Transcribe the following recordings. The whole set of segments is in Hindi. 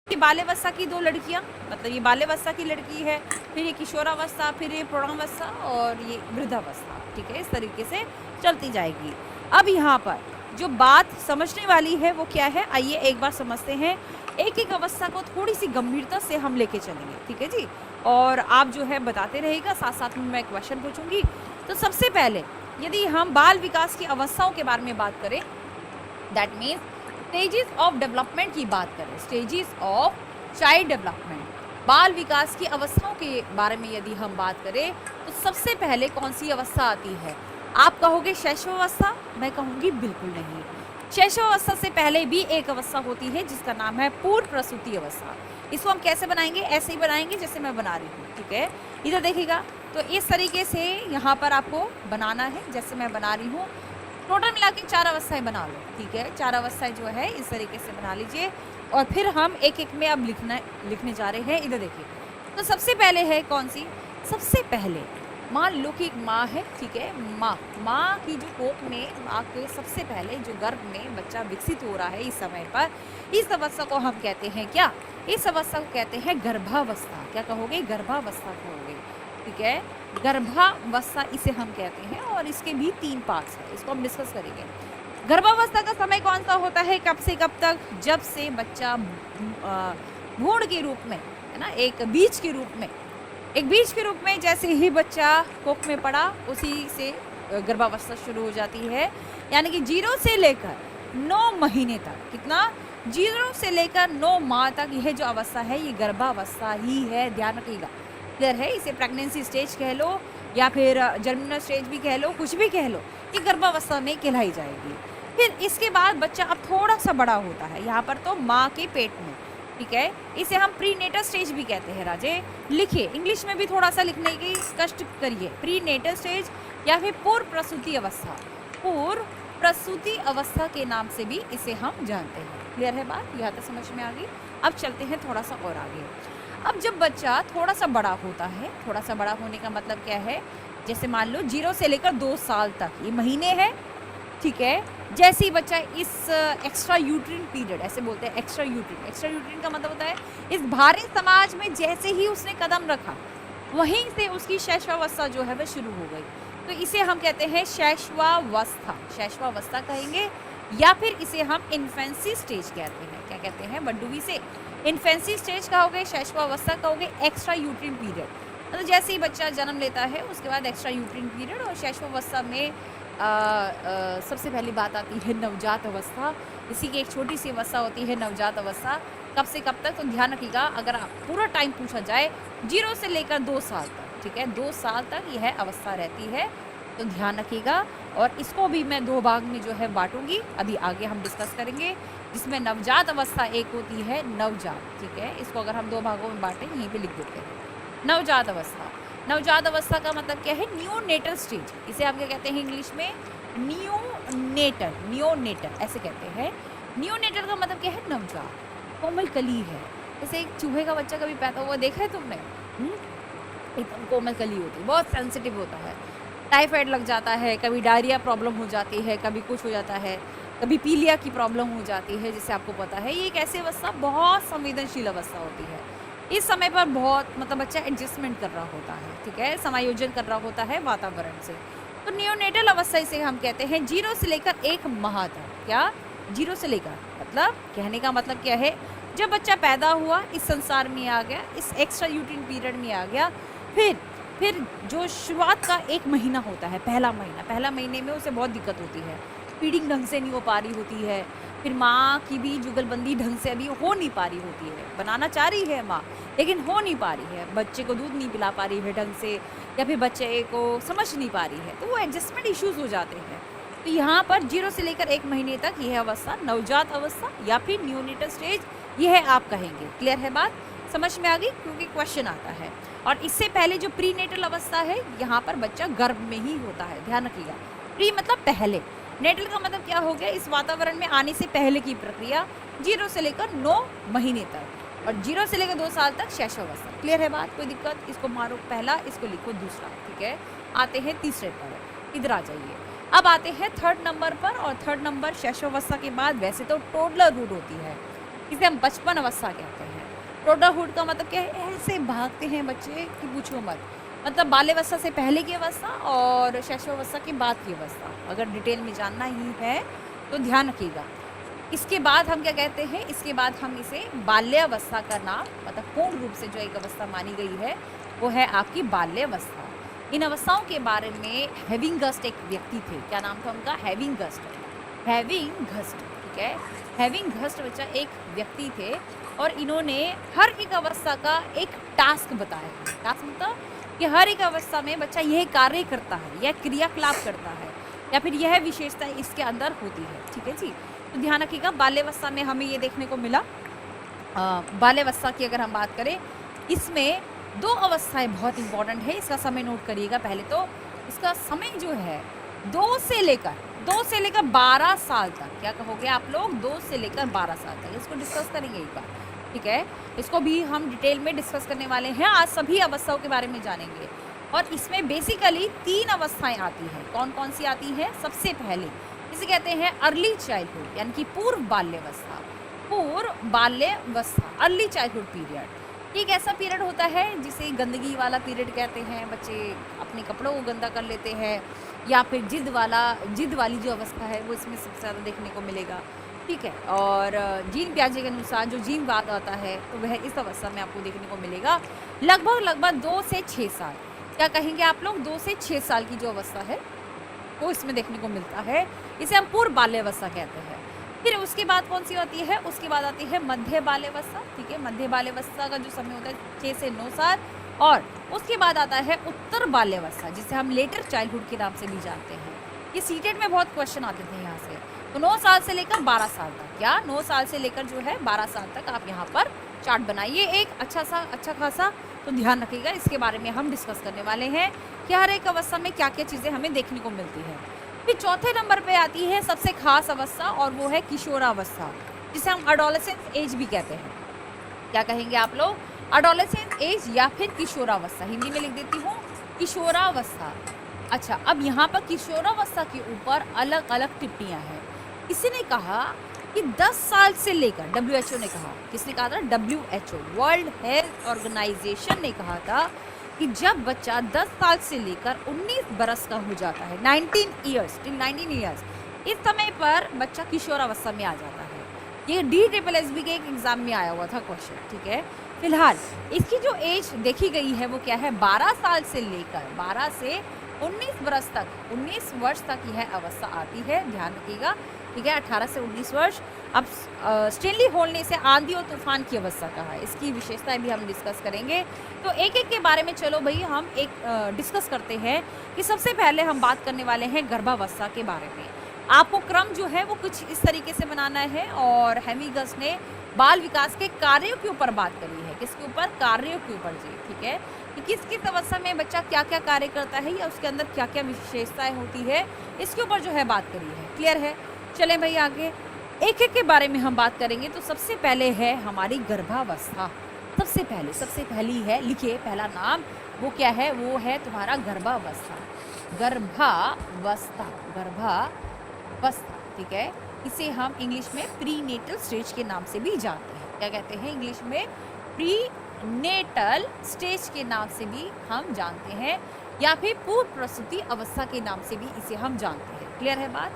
ये बाल्यावस्था की दो लड़कियां, मतलब ये बाल्यावस्था की लड़की है, फिर ये किशोरावस्था, फिर ये प्रौढ़ावस्था और ये वृद्धावस्था। ठीक है, इस तरीके से चलती जाएगी। अब यहाँ पर जो बात समझने वाली है वो क्या है, आइए एक बार समझते हैं। एक एक अवस्था को थोड़ी सी गंभीरता से हम लेके चलेंगे, ठीक है जी। और आप जो है बताते रहेगा, साथ साथ में मैं क्वेश्चन पूछूंगी। तो सबसे पहले यदि हम बाल विकास की अवस्थाओं के बारे में बात करें, that means stages of development की बात करें, स्टेजेस ऑफ चाइल्ड डेवलपमेंट, बाल विकास की अवस्थाओं के बारे में यदि हम बात करें, तो सबसे पहले कौन सी अवस्था आती है? आप कहोगे शैशवावस्था, मैं कहूँगी बिल्कुल नहीं। शैशवावस्था से पहले भी एक अवस्था होती है जिसका नाम है पूर्व प्रसूति अवस्था। इसको हम कैसे बनाएंगे? ऐसे ही बनाएंगे जैसे मैं बना रही हूँ, ठीक है। इधर देखिएगा, तो इस तरीके से यहाँ पर आपको बनाना है जैसे मैं बना रही हूँ। टोटल मिला के 4 अवस्थाएं बना लो, ठीक है। 4 अवस्थाएं जो है इस तरीके से बना लीजिए और फिर हम एक एक में अब लिखने जा रहे हैं। इधर देखिए, तो सबसे पहले है कौन सी? सबसे पहले मान लो कि एक माँ है, ठीक है। माँ की जो कोख में, माँ के सबसे पहले जो गर्भ में बच्चा विकसित हो रहा है इस समय पर, इस अवस्था को हम कहते हैं क्या? इस अवस्था को कहते हैं गर्भावस्था। क्या कहोगे? गर्भावस्था कहोगे, ठीक है। गर्भावस्था इसे हम कहते हैं और इसके भी 3 पार्ट्स हैं, इसको हम डिस्कस करेंगे। गर्भावस्था का समय कौन सा होता है, कब से कब तक? जब से बच्चा भ्रूण के रूप में, है ना, एक बीज के रूप में, एक बीज के रूप में जैसे ही बच्चा कोख में पड़ा उसी से गर्भावस्था शुरू हो जाती है। यानी कि 0 से लेकर 9 महीने तक, कितना? 0 से लेकर 9 माह तक यह जो अवस्था है ये गर्भावस्था ही है, ध्यान रखिएगा। क्लियर है? इसे प्रेगनेंसी स्टेज कह लो या फिर जर्मिनल स्टेज भी कह लो, कुछ भी कह लो, ये गर्भावस्था में कहलाई जाएगी। फिर इसके बाद बच्चा अब थोड़ा सा बड़ा होता है, यहाँ पर तो माँ के पेट में, ठीक है। इसे हम प्रीनेटल स्टेज भी कहते हैं। राजे लिखिए, इंग्लिश में भी थोड़ा सा लिखने की कष्ट करिए। प्रीनेटल स्टेज या फिर पूर्व प्रसूति अवस्था, पूर्व प्रसूति अवस्था के नाम से भी इसे हम जानते हैं। क्लियर है बात? यहाँ तक समझ में आ गई। अब चलते हैं थोड़ा सा और आगे। अब जब बच्चा थोड़ा सा बड़ा होता है, थोड़ा सा बड़ा होने का मतलब क्या है? जैसे मान लो 0 से लेकर 2 साल तक ये महीने हैं, ठीक है। जैसे ही बच्चा इस एक्स्ट्रा यूट्रिन पीरियड, ऐसे बोलते हैं एक्स्ट्रा यूट्रिन, एक्स्ट्रा यूट्रिन का मतलब होता है इस भारी समाज में जैसे ही उसने कदम रखा वहीं से उसकी शैशवावस्था जो है वह शुरू हो गई। तो इसे हम कहते हैं शैशवावस्था, शैशवावस्था कहेंगे या फिर इसे हम इन्फेंसी स्टेज कहते हैं। क्या कहते हैं? व्हाट डू वी से? इन्फेंसी स्टेज कहोगे, शैशवावस्था कहोगे, एक्स्ट्रा यूट्रिन पीरियड। मतलब जैसे ही बच्चा जन्म लेता है उसके बाद एक्स्ट्रा यूट्रिन पीरियड, और शैशवावस्था में सबसे पहली बात आती है नवजात अवस्था। इसी की एक छोटी सी अवस्था होती है नवजात अवस्था। कब से कब तक? तो ध्यान रखिएगा, अगर आप पूरा टाइम पूछा जाए 0 से लेकर 2 साल तक, ठीक है, 2 साल तक यह अवस्था रहती है, तो ध्यान रखिएगा। और इसको भी मैं 2 भाग में जो है बांटूंगी, अभी आगे हम डिस्कस करेंगे, जिसमें नवजात अवस्था एक होती है नवजात, ठीक है। इसको अगर हम 2 भागों में बांटें, यहीं पे लिख देते हैं नवजात अवस्था। नवजात अवस्था का मतलब क्या है? नियोनेटल स्टेज, इसे आप क्या कहते हैं इंग्लिश में? नियोनेटल, नियोनेटल ऐसे कहते हैं। नियोनेटल का मतलब क्या है? नवजात, कोमल कली है। जैसे एक चूहे का बच्चा कभी पैदा हुआ देखा है तुमने? एकदम कोमल कली होती है, बहुत सेंसिटिव होता है, टाइफाइड लग जाता है, कभी डायरिया प्रॉब्लम हो जाती है, कभी कुछ हो जाता है, कभी पीलिया की प्रॉब्लम हो जाती है, जिसे आपको पता है। ये एक ऐसी अवस्था, बहुत संवेदनशील अवस्था होती है। इस समय पर बहुत, मतलब बच्चा एडजस्टमेंट कर रहा होता है, ठीक है, समायोजन कर रहा होता है वातावरण से। तो नियोनेटल अवस्था इसे हम कहते हैं 0 से लेकर 1 माह तक। क्या? 0 से लेकर, मतलब कहने का मतलब क्या है? जब बच्चा पैदा हुआ, इस संसार में आ गया, इस एक्स्ट्रा यूट्रिन पीरियड में आ गया, फिर जो शुरुआत का 1 महीना होता है, पहला महीने में उसे बहुत दिक्कत होती है, फीडिंग ढंग से नहीं हो पा रही होती है, फिर माँ की भी जुगलबंदी ढंग से अभी हो नहीं पा रही होती है, बनाना चाह रही है माँ लेकिन हो नहीं पा रही है, बच्चे को दूध नहीं पिला पा रही है ढंग से, या फिर बच्चे को समझ नहीं पा रही है, तो वो एडजस्टमेंट इश्यूज हो जाते हैं। तो यहाँ पर 0 से लेकर 1 महीने तक यह अवस्था नवजात अवस्था या फिर नियोनेटल स्टेज, यह आप कहेंगे। क्लियर है बात? समझ में आ गई? क्योंकि क्वेश्चन आता है। और इससे पहले जो प्रीनेटल अवस्था है, यहाँ पर बच्चा गर्भ में ही होता है, ध्यान रखिएगा। प्री मतलब पहले, नेटल का मतलब क्या हो गया? इस वातावरण में आने से पहले की प्रक्रिया, 0 से लेकर 9 महीने तक, और 0 से लेकर 2 साल तक शैशवावस्था। क्लियर है बात? कोई दिक्कत? इसको मारो पहला, इसको लिखो दूसरा, ठीक है। आते हैं तीसरे पर, इधर आ जाइए। अब आते हैं 3rd नंबर पर, और 3rd नंबर शैशवावस्था के बाद वैसे तो टोडलरहुड होती है, इसे हम बचपन अवस्था कहते हैं। टोडरहुड का मतलब क्या है, ऐसे भागते हैं बच्चे कि पूछो मत। मतलब बाल्यावस्था से पहले की अवस्था और शैशवावस्था के बाद की अवस्था, अगर डिटेल में जानना ही है तो ध्यान रखिएगा। इसके बाद हम क्या कहते हैं, इसके बाद हम इसे बाल्यावस्था का नाम, मतलब पूर्ण रूप से जो एक अवस्था मानी गई है वो है आपकी बाल्यावस्था। इन अवस्थाओं के बारे में हेविंगस्ट एक व्यक्ति थे, क्या नाम था उनका, हेविंगस्ट। हेविंगस्ट, ठीक है, हेविंगस्ट बच्चा एक व्यक्ति थे और इन्होंने हर एक अवस्था का एक टास्क बताया है। टास्क मतलब कि हर एक अवस्था में बच्चा यह कार्य करता है, यह क्रियाकलाप करता है, या फिर यह विशेषता इसके अंदर होती है, ठीक है जी। तो ध्यान रखिएगा, बाल्यावस्था में हमें ये देखने को मिला। बाल्यावस्था की अगर हम बात करें, इसमें दो अवस्थाएं बहुत इंपॉर्टेंट है, इसका समय नोट करिएगा। पहले तो इसका समय जो है 2 से लेकर 12 साल तक, क्या कहोगे आप लोग, 2 से लेकर 12 साल तक, इसको डिस्कस करेंगे एक बार, ठीक है। इसको भी हम डिटेल में डिस्कस करने वाले हैं, आज सभी अवस्थाओं के बारे में जानेंगे। और इसमें बेसिकली 3 अवस्थाएं आती हैं। कौन कौन सी आती हैं, सबसे पहले इसे कहते हैं अर्ली चाइल्डहुड, यानी कि पूर्व बाल्यावस्था। पूर्व बाल्यावस्था, अर्ली चाइल्डहुड पीरियड, एक ऐसा पीरियड होता है जिसे गंदगी वाला पीरियड कहते हैं। बच्चे अपने कपड़ों को गंदा कर लेते हैं, या फिर जिद वाली जो अवस्था है वो इसमें सबसे ज़्यादा देखने को मिलेगा, ठीक है। और जीन पियाजे के अनुसार जो जीनवाद आता है तो वह इस अवस्था में आपको देखने को मिलेगा। लगभग 2 से 6 साल, क्या कहेंगे आप लोग, 2 से 6 साल की जो अवस्था है वो इसमें देखने को मिलता है, इसे हम पूर्व बाल्यावस्था कहते हैं। फिर उसके बाद कौन सी होती है, उसके बाद आती है मध्य बाल्यावस्था, ठीक है। मध्य बाल्यावस्था का जो समय होता है 6 से 9 साल, और उसके बाद आता है उत्तर बाल्यावस्था, जिसे हम लेटर चाइल्डहुड के नाम से भी जानते हैं। ये सीटेट में बहुत क्वेश्चन आते थे यहाँ से। तो 9 साल से लेकर 12 साल तक, या 9 साल से लेकर जो है 12 साल तक आप यहाँ पर चार्ट बनाइए एक अच्छा खासा। तो ध्यान रखिएगा, इसके बारे में हम डिस्कस करने वाले हैं कि हर एक अवस्था में क्या क्या चीज़ें हमें देखने को मिलती है। फिर चौथे नंबर पे आती है सबसे खास अवस्था, और वो है किशोरावस्था, जिसे हम अडोलेसेंस एज भी कहते हैं। क्या कहेंगे आप लोग, अडोलेसेंस एज या फिर किशोरावस्था। हिंदी में लिख देती हूँ किशोरावस्था। अच्छा, अब यहाँ पर किशोरावस्था के ऊपर अलग अलग टिप्पणियाँ हैं। किसी ने कहा कि 10 साल से लेकर, WHO ने कहा, किसने कहा था, WHO, वर्ल्ड हेल्थ ऑर्गेनाइजेशन ने कहा था कि जब बच्चा 10 साल से लेकर 19 बरस का हो जाता है, 19 ईयर्स टिल 19 ईयर्स, इस समय पर बच्चा किशोरावस्था में आ जाता है। ये DSSB के एक एग्जाम में आया हुआ था क्वेश्चन, ठीक है। फिलहाल इसकी जो एज देखी गई है वो क्या है, 12 साल से लेकर 12 से 19 बरस तक, 19 वर्ष तक यह अवस्था आती है, ध्यान रखिएगा, ठीक है। 18 से 19 वर्ष। अब स्टेनली होल ने इसे आंधी और तूफान की अवस्था कहा है, इसकी विशेषताएं भी हम डिस्कस करेंगे। तो एक एक के बारे में चलो भाई हम एक डिस्कस करते हैं कि सबसे पहले हम बात करने वाले हैं गर्भावस्था के बारे में। आपको क्रम जो है वो कुछ इस तरीके से बनाना है, और हेमिगस ने बाल विकास के कार्यों के ऊपर बात करी है। किसके ऊपर, कार्यों के ऊपर जी, ठीक है, कि किस किस अवस्था में बच्चा क्या क्या कार्य करता है, या उसके अंदर क्या क्या विशेषताएं होती है, इसके ऊपर जो है बात करी है। क्लियर है, चलें भाई आगे एक एक के बारे में हम बात करेंगे। तो सबसे पहले है हमारी गर्भावस्था। सबसे पहली है, लिखिए पहला नाम, वो क्या है, वो है तुम्हारा गर्भावस्था। गर्भावस्था, ठीक है। इसे हम इंग्लिश में प्रीनेटल स्टेज के नाम से भी जानते हैं। क्या कहते हैं इंग्लिश में, प्रीनेटल स्टेज के नाम से भी हम जानते हैं, या फिर पूर्व प्रसूति अवस्था के नाम से भी इसे हम जानते हैं। क्लियर है बात।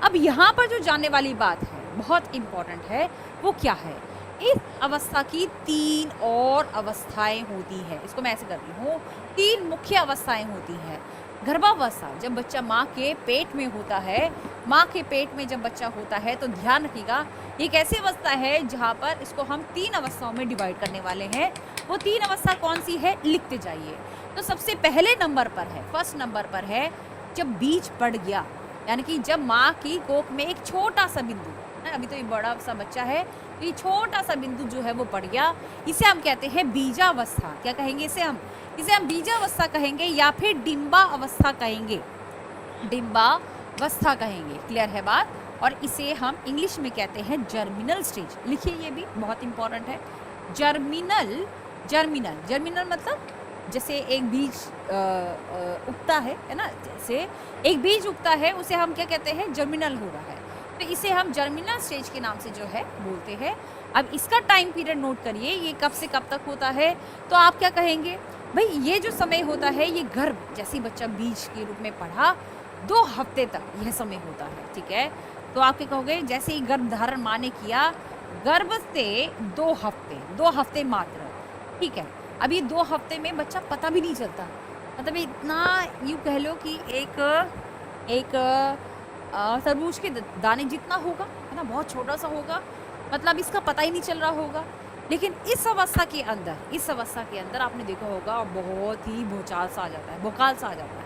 अब यहाँ पर जो जानने वाली बात है, बहुत इम्पॉर्टेंट है, वो क्या है, इस अवस्था की 3 और अवस्थाएं होती हैं। इसको मैं ऐसे करती हूँ, 3 मुख्य अवस्थाएं होती हैं। गर्भावस्था, जब बच्चा माँ के पेट में होता है, माँ के पेट में जब बच्चा होता है, तो ध्यान रखिएगा, एक ऐसी अवस्था है जहाँ पर इसको हम 3 अवस्थाओं में डिवाइड करने वाले हैं। वो 3 अवस्था कौन सी है, लिखते जाइए। तो सबसे पहले नंबर पर है, फर्स्ट नंबर पर है, जब बीज पड़ गया, यानी कि जब माँ की कोख में एक छोटा सा बिंदु है, अभी तो ये बड़ा सा बच्चा है, तो ये छोटा सा बिंदु जो है वो पड़ गया, इसे हम कहते हैं बीजावस्था। क्या कहेंगे इसे हम बीजावस्था कहेंगे, या फिर डिम्बा अवस्था कहेंगे, डिम्बावस्था कहेंगे। क्लियर है बात। और इसे हम इंग्लिश में कहते हैं जर्मिनल स्टेज। लिखिए, ये भी बहुत इंपॉर्टेंट है, जर्मिनल मतलब जैसे एक बीज उगता है ना, जैसे एक बीज उगता है, उसे हम क्या कहते हैं, जर्मिनल हो रहा है, तो इसे हम जर्मिनल स्टेज के नाम से जो है बोलते हैं। अब इसका टाइम पीरियड नोट करिए, ये कब से कब तक होता है, तो आप क्या कहेंगे भाई ये जो समय होता है ये गर्भ, जैसे बच्चा बीज के रूप में पढ़ा 2 हफ्ते तक यह समय होता है, ठीक है। तो आप क्या कहोगे, जैसे ही गर्भ धारण माँ ने किया, गर्भ से 2 हफ्ते मात्र, ठीक है। अब ये 2 हफ्ते में बच्चा पता भी नहीं चलता, मतलब इतना यूँ कह लो कि एक तरबूज के दाने जितना होगा, है ना, बहुत छोटा सा होगा, मतलब इसका पता ही नहीं चल रहा होगा। लेकिन इस अवस्था के अंदर आपने देखा होगा बहुत ही भूचाल सा आ जाता है, भोकाल सा आ जाता है।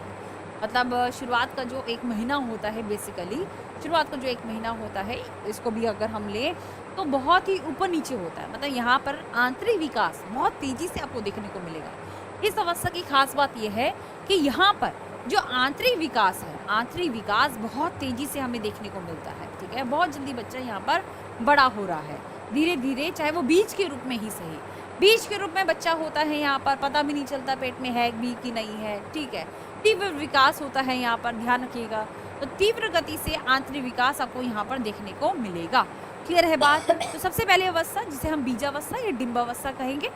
मतलब शुरुआत का जो 1 महीना होता है, बेसिकली शुरुआत का जो 1 महीना होता है, इसको भी अगर हम लें तो बहुत ही ऊपर नीचे होता है। मतलब यहाँ पर आंतरिक विकास बहुत तेज़ी से आपको देखने को मिलेगा। इस अवस्था की खास बात यह है कि यहाँ पर जो आंतरिक विकास है, आंतरिक विकास बहुत तेज़ी से हमें देखने को मिलता है, ठीक है। बहुत जल्दी बच्चा यहाँ पर बड़ा हो रहा है, धीरे धीरे, चाहे वो बीज के रूप में ही सही। बीज के रूप में बच्चा होता है, यहाँ पर पता भी नहीं चलता पेट में है भी कि नहीं है, ठीक है। तीव्र विकास होता है यहाँ पर, ध्यान रखिएगा। तो तीव्र गति से आंतरिक विकास आपको यहाँ पर देखने को मिलेगा। क्लियर है बात? तो सबसे पहले अवस्था जिसे हम बीजावस्था या डिंबावस्था कहेंगे,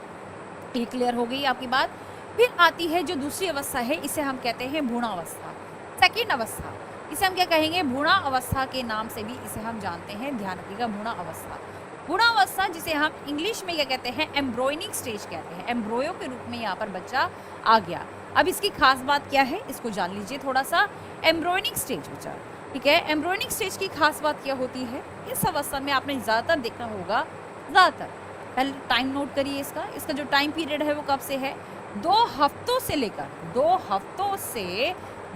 ये क्लियर हो गई आपकी बात। फिर आती है जो दूसरी अवस्था है, इसे हम कहते हैं भ्रूणावस्था, सेकेंड अवस्था। इसे हम क्या कहेंगे, भ्रूणा अवस्था के नाम से भी इसे हम जानते हैं, ध्यान रखिएगा। भ्रूणा अवस्था, भ्रूणा अवस्था जिसे हम इंग्लिश में क्या कहते हैं, एम्ब्रॉयनिक स्टेज कहते हैं। एम्ब्रॉयो के रूप में यहाँ पर बच्चा आ गया। अब इसकी खास बात क्या है, इसको जान लीजिए थोड़ा सा। एम्ब्रॉयनिक स्टेज बच्चा, ठीक है। एम्ब्रॉयनिक स्टेज की खास बात क्या होती है, इस अवस्था में आपने ज़्यादातर देखा होगा, ज़्यादातर पहले टाइम नोट करिए इसका जो टाइम पीरियड है वो कब से है, 2 हफ्तों से लेकर 2 हफ्तों से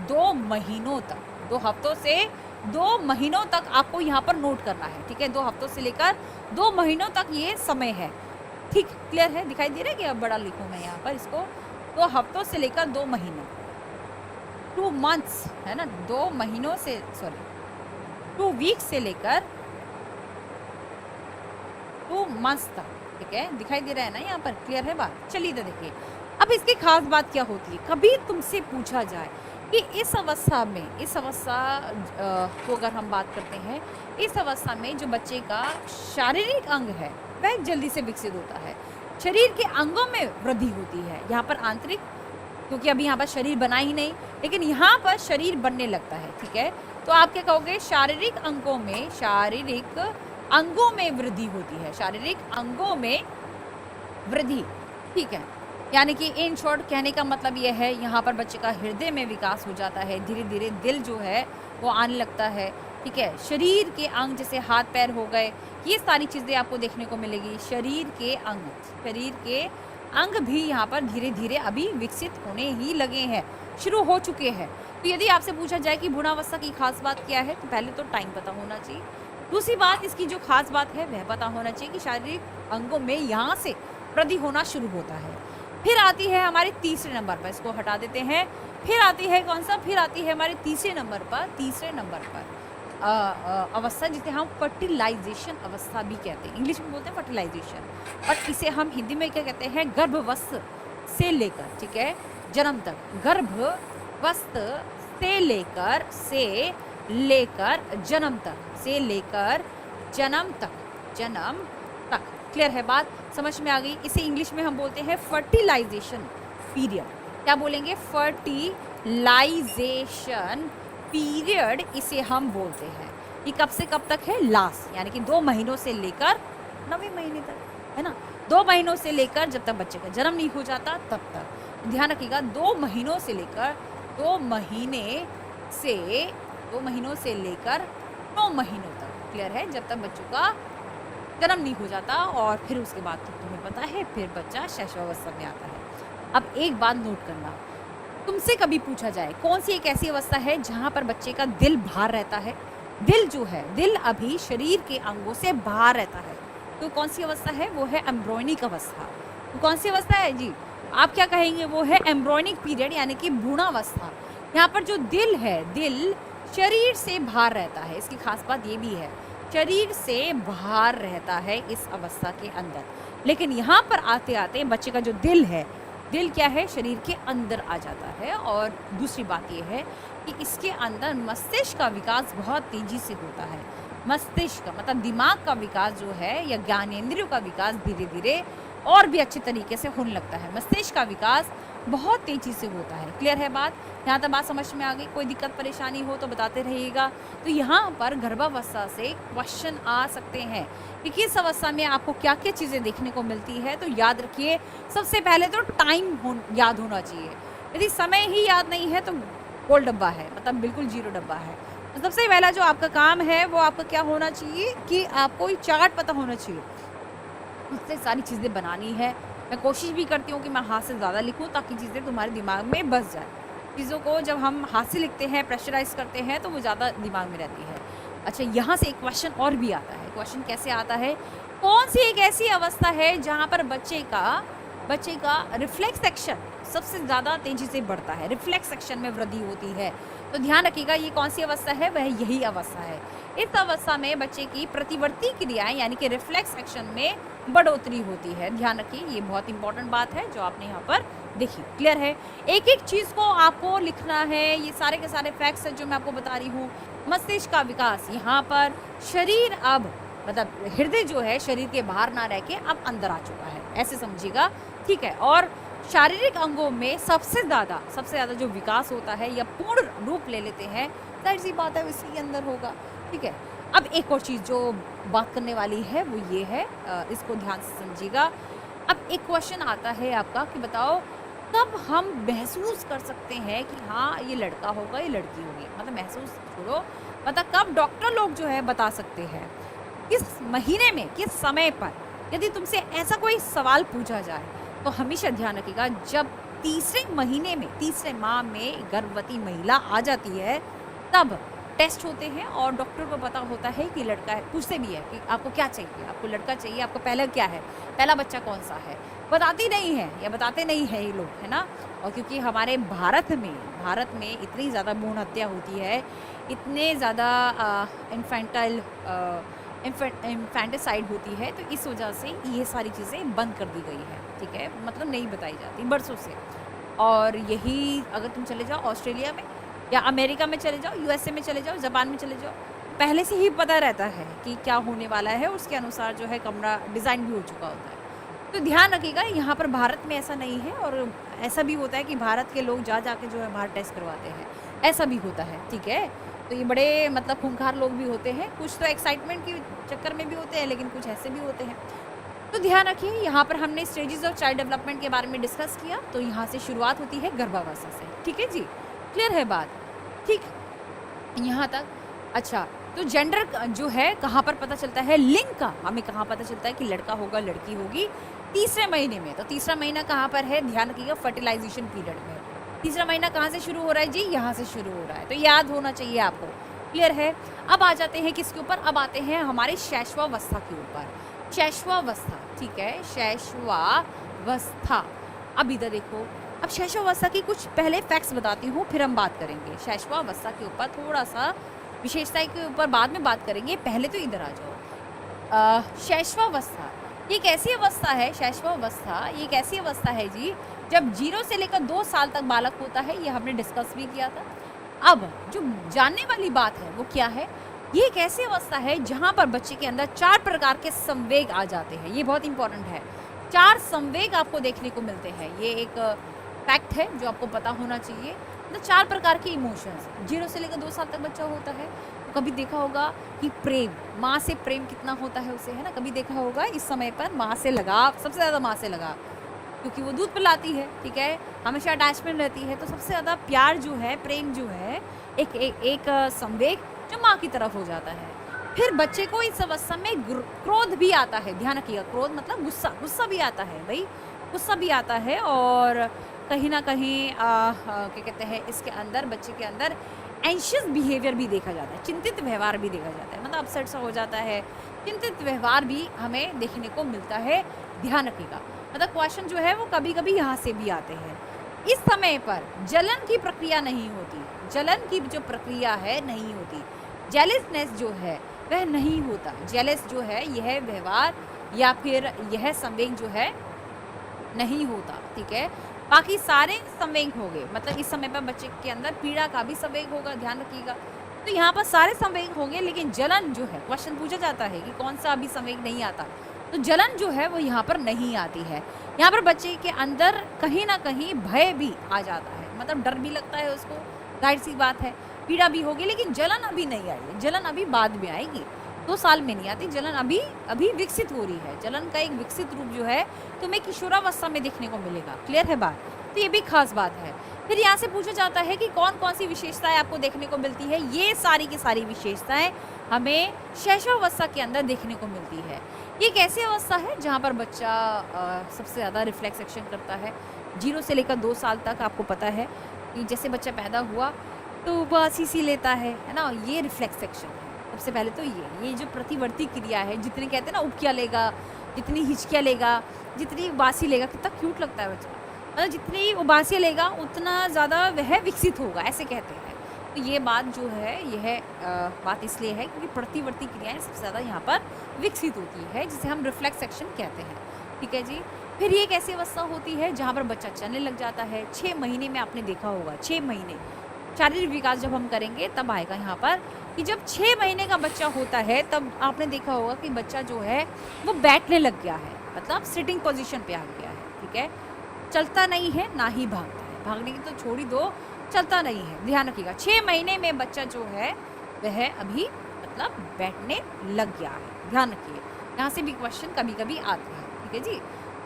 2 महीनों तक, 2 हफ्तों से 2 महीनों तक आपको यहाँ पर नोट करना है, ठीक है। 2 हफ्तों से लेकर 2 महीनों तक ये समय है, ठीक। क्लियर है, दिखाई दे रहा है कि अब बड़ा लिखूँ मैं यहाँ पर इसको, 2 हफ्तों से लेकर 2 महीने, 2 मंथ्स है ना, 2 महीनों से, सॉरी 2 वीक्स से लेकर 2 मंथ्स तक, ठीक है। दिखाई दे रहा है ना यहाँ पर, क्लियर है बात? चलिए तो देखिए अब इसकी खास बात क्या होती है। कभी तुमसे पूछा जाए कि इस अवस्था में, इस अवस्था को अगर हम बात करते हैं, इस अवस्था में जो बच्चे का शारीरिक अंग है वह जल्दी से विकसित होता है, शरीर के अंगों में वृद्धि होती है। यहाँ पर आंतरिक, क्योंकि अभी यहाँ पर शरीर बना ही नहीं, लेकिन यहाँ पर शरीर बनने लगता है, ठीक है। तो आप क्या कहोगे, शारीरिक अंगों में वृद्धि होती है, शारीरिक अंगों में वृद्धि, ठीक है। यानी कि इन शॉर्ट कहने का मतलब यह है, यहाँ पर बच्चे का हृदय में विकास हो जाता है, धीरे धीरे दिल जो है वो आने लगता है, ठीक है। शरीर के अंग जैसे हाथ पैर हो गए, ये सारी चीज़ें आपको देखने को मिलेगी। शरीर के अंग भी यहाँ पर धीरे धीरे अभी विकसित होने ही लगे हैं, शुरू हो चुके हैं। तो यदि आपसे पूछा जाए कि भ्रूणावस्था की खास बात क्या है, तो पहले तो टाइम पता होना चाहिए। दूसरी बात, इसकी जो खास बात है वह पता होना चाहिए कि शारीरिक अंगों में यहाँ से वृद्धि होना शुरू होता है। फिर आती है हमारे तीसरे नंबर पर, इसको हटा देते हैं। फिर आती है कौन सा, फिर आती है हमारे तीसरे नंबर पर अवस्था जिसे हम फर्टिलाइजेशन अवस्था भी कहते हैं। इंग्लिश में बोलते हैं फर्टिलाइजेशन, और इसे हम हिंदी में क्या कहते हैं, गर्भावस्था से लेकर, ठीक है, जन्म तक। गर्भावस्था से लेकर जन्म तक, क्लियर है बात? समझ में आ गई? इसे इंग्लिश में हम बोलते हैं फर्टिलाइजेशन पीरियड। क्या बोलेंगे, फर्टिलाइजेशन पीरियड इसे हम बोलते हैं। ये कब से कब तक है, लास्ट, यानी कि 2 महीनों से लेकर 9वें महीने तक, है ना। 2 महीनों से लेकर जब तक बच्चे का जन्म नहीं हो जाता तब तक, ध्यान रखिएगा। 2 महीनों से लेकर 2 महीनों से लेकर 9 महीनों तक, क्लियर है, जब तक बच्चों का जन्म नहीं हो जाता। और फिर उसके बाद तो तुम्हें पता है, फिर बच्चा शैशवावस्था में आता है। अब एक बात नोट करना, तुमसे कभी पूछा जाए कौन सी एक ऐसी अवस्था है जहाँ पर बच्चे का दिल बाहर रहता है, दिल जो है, दिल अभी शरीर के अंगों से बाहर रहता है, तो कौन सी अवस्था है, वो है एम्ब्रॉयनिक अवस्था। तो कौन सी अवस्था है जी, आप क्या कहेंगे, वो है एम्ब्रॉयनिक पीरियड, यानी कि भ्रूणावस्था। यहाँ पर जो दिल है, दिल शरीर से बाहर रहता है। इसकी खास बात ये भी है, शरीर से बाहर रहता है इस अवस्था के अंदर। लेकिन यहाँ पर आते आते बच्चे का जो दिल है, दिल क्या है, शरीर के अंदर आ जाता है। और दूसरी बात ये है कि इसके अंदर मस्तिष्क का विकास बहुत तेज़ी से होता है। मस्तिष्क मतलब दिमाग का विकास जो है या ज्ञानेंद्रियों का विकास धीरे धीरे और भी अच्छे तरीके से होने लगता है। मस्तिष्क का विकास बहुत तेजी से होता है। क्लियर है बात? यहाँ तक बात समझ में आ गई? कोई दिक्कत परेशानी हो तो बताते रहिएगा। तो यहाँ पर गर्भावस्था से क्वेश्चन आ सकते हैं कि किस अवस्था में आपको क्या क्या चीज़ें देखने को मिलती है। तो याद रखिए, सबसे पहले तो टाइम याद होना चाहिए। यदि समय ही याद नहीं है तो गोल डब्बा है, मतलब बिल्कुल जीरो डब्बा है। तो सबसे पहला जो आपका काम है वो आपका क्या होना चाहिए कि आपको ये चार्ट पता होना चाहिए, उससे सारी चीज़ें बनानी है। मैं कोशिश भी करती हूँ कि मैं हाथ से ज़्यादा लिखूँ ताकि चीज़ें तुम्हारे दिमाग में बस जाए। चीज़ों को जब हम हाथ से लिखते हैं, प्रेशराइज करते हैं, तो वो ज़्यादा दिमाग में रहती है। अच्छा, यहाँ से एक क्वेश्चन और भी आता है। क्वेश्चन कैसे आता है? कौन सी एक ऐसी अवस्था है जहाँ पर बच्चे का रिफ्लेक्स एक्शन सबसे ज़्यादा तेज़ी से बढ़ता है, रिफ्लेक्स एक्शन में वृद्धि होती है। तो ध्यान रखिएगा, ये कौन सी अवस्था है? वह यही अवस्था है। इस अवस्था में बच्चे की प्रतिवर्ती क्रियाएं यानी कि रिफ्लेक्स एक्शन में बढ़ोतरी होती है। ध्यान रखिए, ये बहुत इंपॉर्टेंट बात है जो आपने यहाँ पर देखी। क्लियर है? एक एक चीज़ को आपको लिखना है। ये सारे के सारे फैक्ट्स हैं जो मैं आपको बता रही हूँ। मस्तिष्क का विकास, यहाँ पर शरीर अब मतलब हृदय जो है शरीर के बाहर ना रह के अब अंदर आ चुका है, ऐसे समझिएगा। ठीक है? और शारीरिक अंगों में सबसे ज़्यादा जो विकास होता है या पूर्ण रूप ले लेते हैं, जाहिर सी बात है इसी के अंदर होगा। ठीक है? अब एक और चीज़ जो बात करने वाली है वो ये है, इसको ध्यान से समझिएगा। अब एक क्वेश्चन आता है आपका कि बताओ कब हम महसूस कर सकते हैं कि हाँ ये लड़का होगा, ये लड़की होगी। मतलब महसूस छोड़ो, मतलब कब डॉक्टर लोग जो है बता सकते हैं, किस महीने में, किस समय पर। यदि तुमसे ऐसा कोई सवाल पूछा जाए तो हमेशा ध्यान रखिएगा, जब तीसरे महीने में, तीसरे माह में गर्भवती महिला आ जाती है तब टेस्ट होते हैं और डॉक्टर को पता होता है कि लड़का है। पूछते भी है कि आपको क्या चाहिए, आपको लड़का चाहिए, आपको पहला क्या है, पहला बच्चा कौन सा है। बताती नहीं है या बताते नहीं है ये लोग, है ना। और क्योंकि हमारे भारत में इतनी ज़्यादा भ्रूण हत्या होती है, इतने ज़्यादा इन्फेंटिसाइड होती है, तो इस वजह से ये सारी चीज़ें बंद कर दी गई है। ठीक है? मतलब नहीं बताई जाती बरसों से। और यही अगर तुम चले जाओ ऑस्ट्रेलिया में या अमेरिका में चले जाओ, यूएसए में चले जाओ, जापान में चले जाओ, पहले से ही पता रहता है कि क्या होने वाला है, उसके अनुसार जो है कमरा डिज़ाइन भी हो चुका होता है। तो ध्यान रखिएगा, यहाँ पर भारत में ऐसा नहीं है। और ऐसा भी होता है कि भारत के लोग जा के जो है बाहर टेस्ट करवाते हैं, ऐसा भी होता है। ठीक है? तो ये बड़े मतलब खूंखार लोग भी होते हैं। कुछ तो एक्साइटमेंट के चक्कर में भी होते हैं, लेकिन कुछ ऐसे भी होते हैं। तो ध्यान रखिए, यहाँ पर हमने स्टेजेस ऑफ चाइल्ड डेवलपमेंट के बारे में डिस्कस किया। तो यहाँ से शुरुआत होती है गर्भावस्था से। ठीक है जी? क्लियर है बात? ठीक, यहाँ तक। अच्छा, तो जेंडर जो है कहाँ पर पता चलता है, लिंग का हमें कहाँ पता चलता है कि लड़का होगा लड़की होगी, तीसरे महीने में। तो तीसरा महीना कहाँ पर है? ध्यान रखिएगा, फर्टिलाइजेशन पीरियड में। तीसरा महीना कहाँ से शुरू हो रहा है जी? यहाँ से शुरू हो रहा है। तो याद होना चाहिए आपको। क्लियर है? अब आ जाते हैं किसके ऊपर? अब आते हैं हमारे शैशवावस्था के ऊपर। शैशवावस्था, ठीक है, शैशवावस्था। अब इधर देखो, अब शैशवावस्था की कुछ पहले फैक्ट्स बताती हूँ, फिर हम बात करेंगे शैशवावस्था के ऊपर। थोड़ा सा विशेषता के ऊपर बाद में बात करेंगे, पहले तो इधर आ जाओ। शैशवावस्था ये एक ऐसी अवस्था है, शैशवावस्था ये एक ऐसी अवस्था है जी जब 0 से लेकर 2 साल तक बालक होता है। ये हमने डिस्कस भी किया था। अब जो जानने वाली बात है वो क्या है? ये एक ऐसी अवस्था है जहाँ पर बच्चे के अंदर 4 प्रकार के संवेग आ जाते हैं। ये बहुत इंपॉर्टेंट है। 4 संवेग आपको देखने को मिलते हैं। ये एक फैक्ट है जो आपको पता होना चाहिए। मतलब 4 प्रकार के इमोशंस 0 से लेकर 2 साल तक बच्चा होता है। तो कभी देखा होगा कि प्रेम, माँ से प्रेम कितना होता है उसे, है ना। कभी देखा होगा इस समय पर माँ से लगाव, सबसे ज़्यादा माँ से लगाव, क्योंकि वो दूध पिलाती है। ठीक है? हमेशा अटैचमेंट रहती है। तो सबसे ज़्यादा प्यार जो है, प्रेम जो है, एक संवेग जो माँ की तरफ हो जाता है। फिर बच्चे को इस अवस्था में क्रोध भी आता है। ध्यान रखिएगा, क्रोध मतलब गुस्सा भी आता है भाई, गुस्सा भी आता है। और कहीं ना कहीं क्या कहते हैं, इसके अंदर बच्चे के अंदर एंशियस बिहेवियर भी देखा जाता है, चिंतित व्यवहार भी देखा जाता है। मतलब अपसेट सा हो जाता है, चिंतित व्यवहार भी हमें देखने को मिलता है। ध्यान रखिएगा, मतलब क्वेश्चन जो है वो कभी कभी यहाँ से भी आते हैं। इस समय पर जलन की प्रक्रिया नहीं होती, जलन की जो प्रक्रिया है नहीं होती। जेलसनेस जो है वह नहीं होता। जेलस जो है यह व्यवहार या फिर यह संवेग जो है नहीं होता। ठीक है? बाकी सारे संवेग हो गए। मतलब इस समय पर बच्चे के अंदर पीड़ा का भी संवेग होगा। ध्यान रखिएगा, तो यहाँ पर सारे संवेग होंगे, लेकिन जलन जो है, क्वेश्चन पूछा जाता है कि कौन सा अभी संवेग नहीं आता, तो जलन जो है वो यहाँ पर नहीं आती है। यहाँ पर बच्चे के अंदर कहीं ना कहीं भय भी आ जाता है, मतलब डर भी लगता है उसको, जाहिर सी बात है, पीड़ा भी होगी, लेकिन जलन अभी नहीं आई है। जलन अभी बाद में आएगी, 2 साल में नहीं आती जलन, अभी अभी विकसित हो रही है। जलन का एक विकसित रूप जो है तुम्हें किशोरावस्था में देखने को मिलेगा। क्लियर है बात? तो ये भी खास बात है। फिर यहाँ से पूछा जाता है कि कौन कौन सी विशेषताएं आपको देखने को मिलती है। ये सारी की सारी विशेषताएं हमें शैशवावस्था के अंदर देखने को मिलती है। ये एक ऐसी अवस्था है जहाँ पर बच्चा सबसे ज़्यादा रिफ्लेक्स एक्शन करता है। 0 से लेकर 2 साल तक आपको पता है कि जैसे बच्चा पैदा हुआ तो वह सीसी लेता है ना, ये रिफ्लेक्स एक्शन है। सबसे पहले तो ये जो प्रतिवर्ती क्रिया है, जितनी कहते हैं ना उबकियाँ लेगा, जितनी हिचकियाँ लेगा, जितनी उबासी लेगा, कितना क्यूट लगता है बच्चा, मतलब जितनी उबासी लेगा उतना ज़्यादा वह विकसित होगा, ऐसे कहते हैं। तो ये बात जो है यह बात इसलिए है क्योंकि प्रतिवर्ती क्रियाएं सबसे ज़्यादा यहाँ पर विकसित होती है, जिसे हम रिफ्लेक्स एक्शन कहते हैं। ठीक है जी। फिर ये एक ऐसी अवस्था होती है जहाँ पर बच्चा चलने लग जाता है। 6 महीने में आपने देखा होगा, 6 महीने शारीरिक विकास जब हम करेंगे तब आएगा यहाँ पर कि जब 6 महीने का बच्चा होता है तब आपने देखा होगा कि बच्चा जो है वो बैठने लग गया है, मतलब सिटिंग पोजीशन पे आ गया है। ठीक है, चलता नहीं है ना ही भागता है, भागने की तो छोड़ ही दो, चलता नहीं है। ध्यान रखिएगा, 6 महीने में बच्चा जो है वह अभी मतलब बैठने लग गया है। ध्यान रखिए, यहाँ से भी क्वेश्चन कभी कभी आते हैं। ठीक है जी।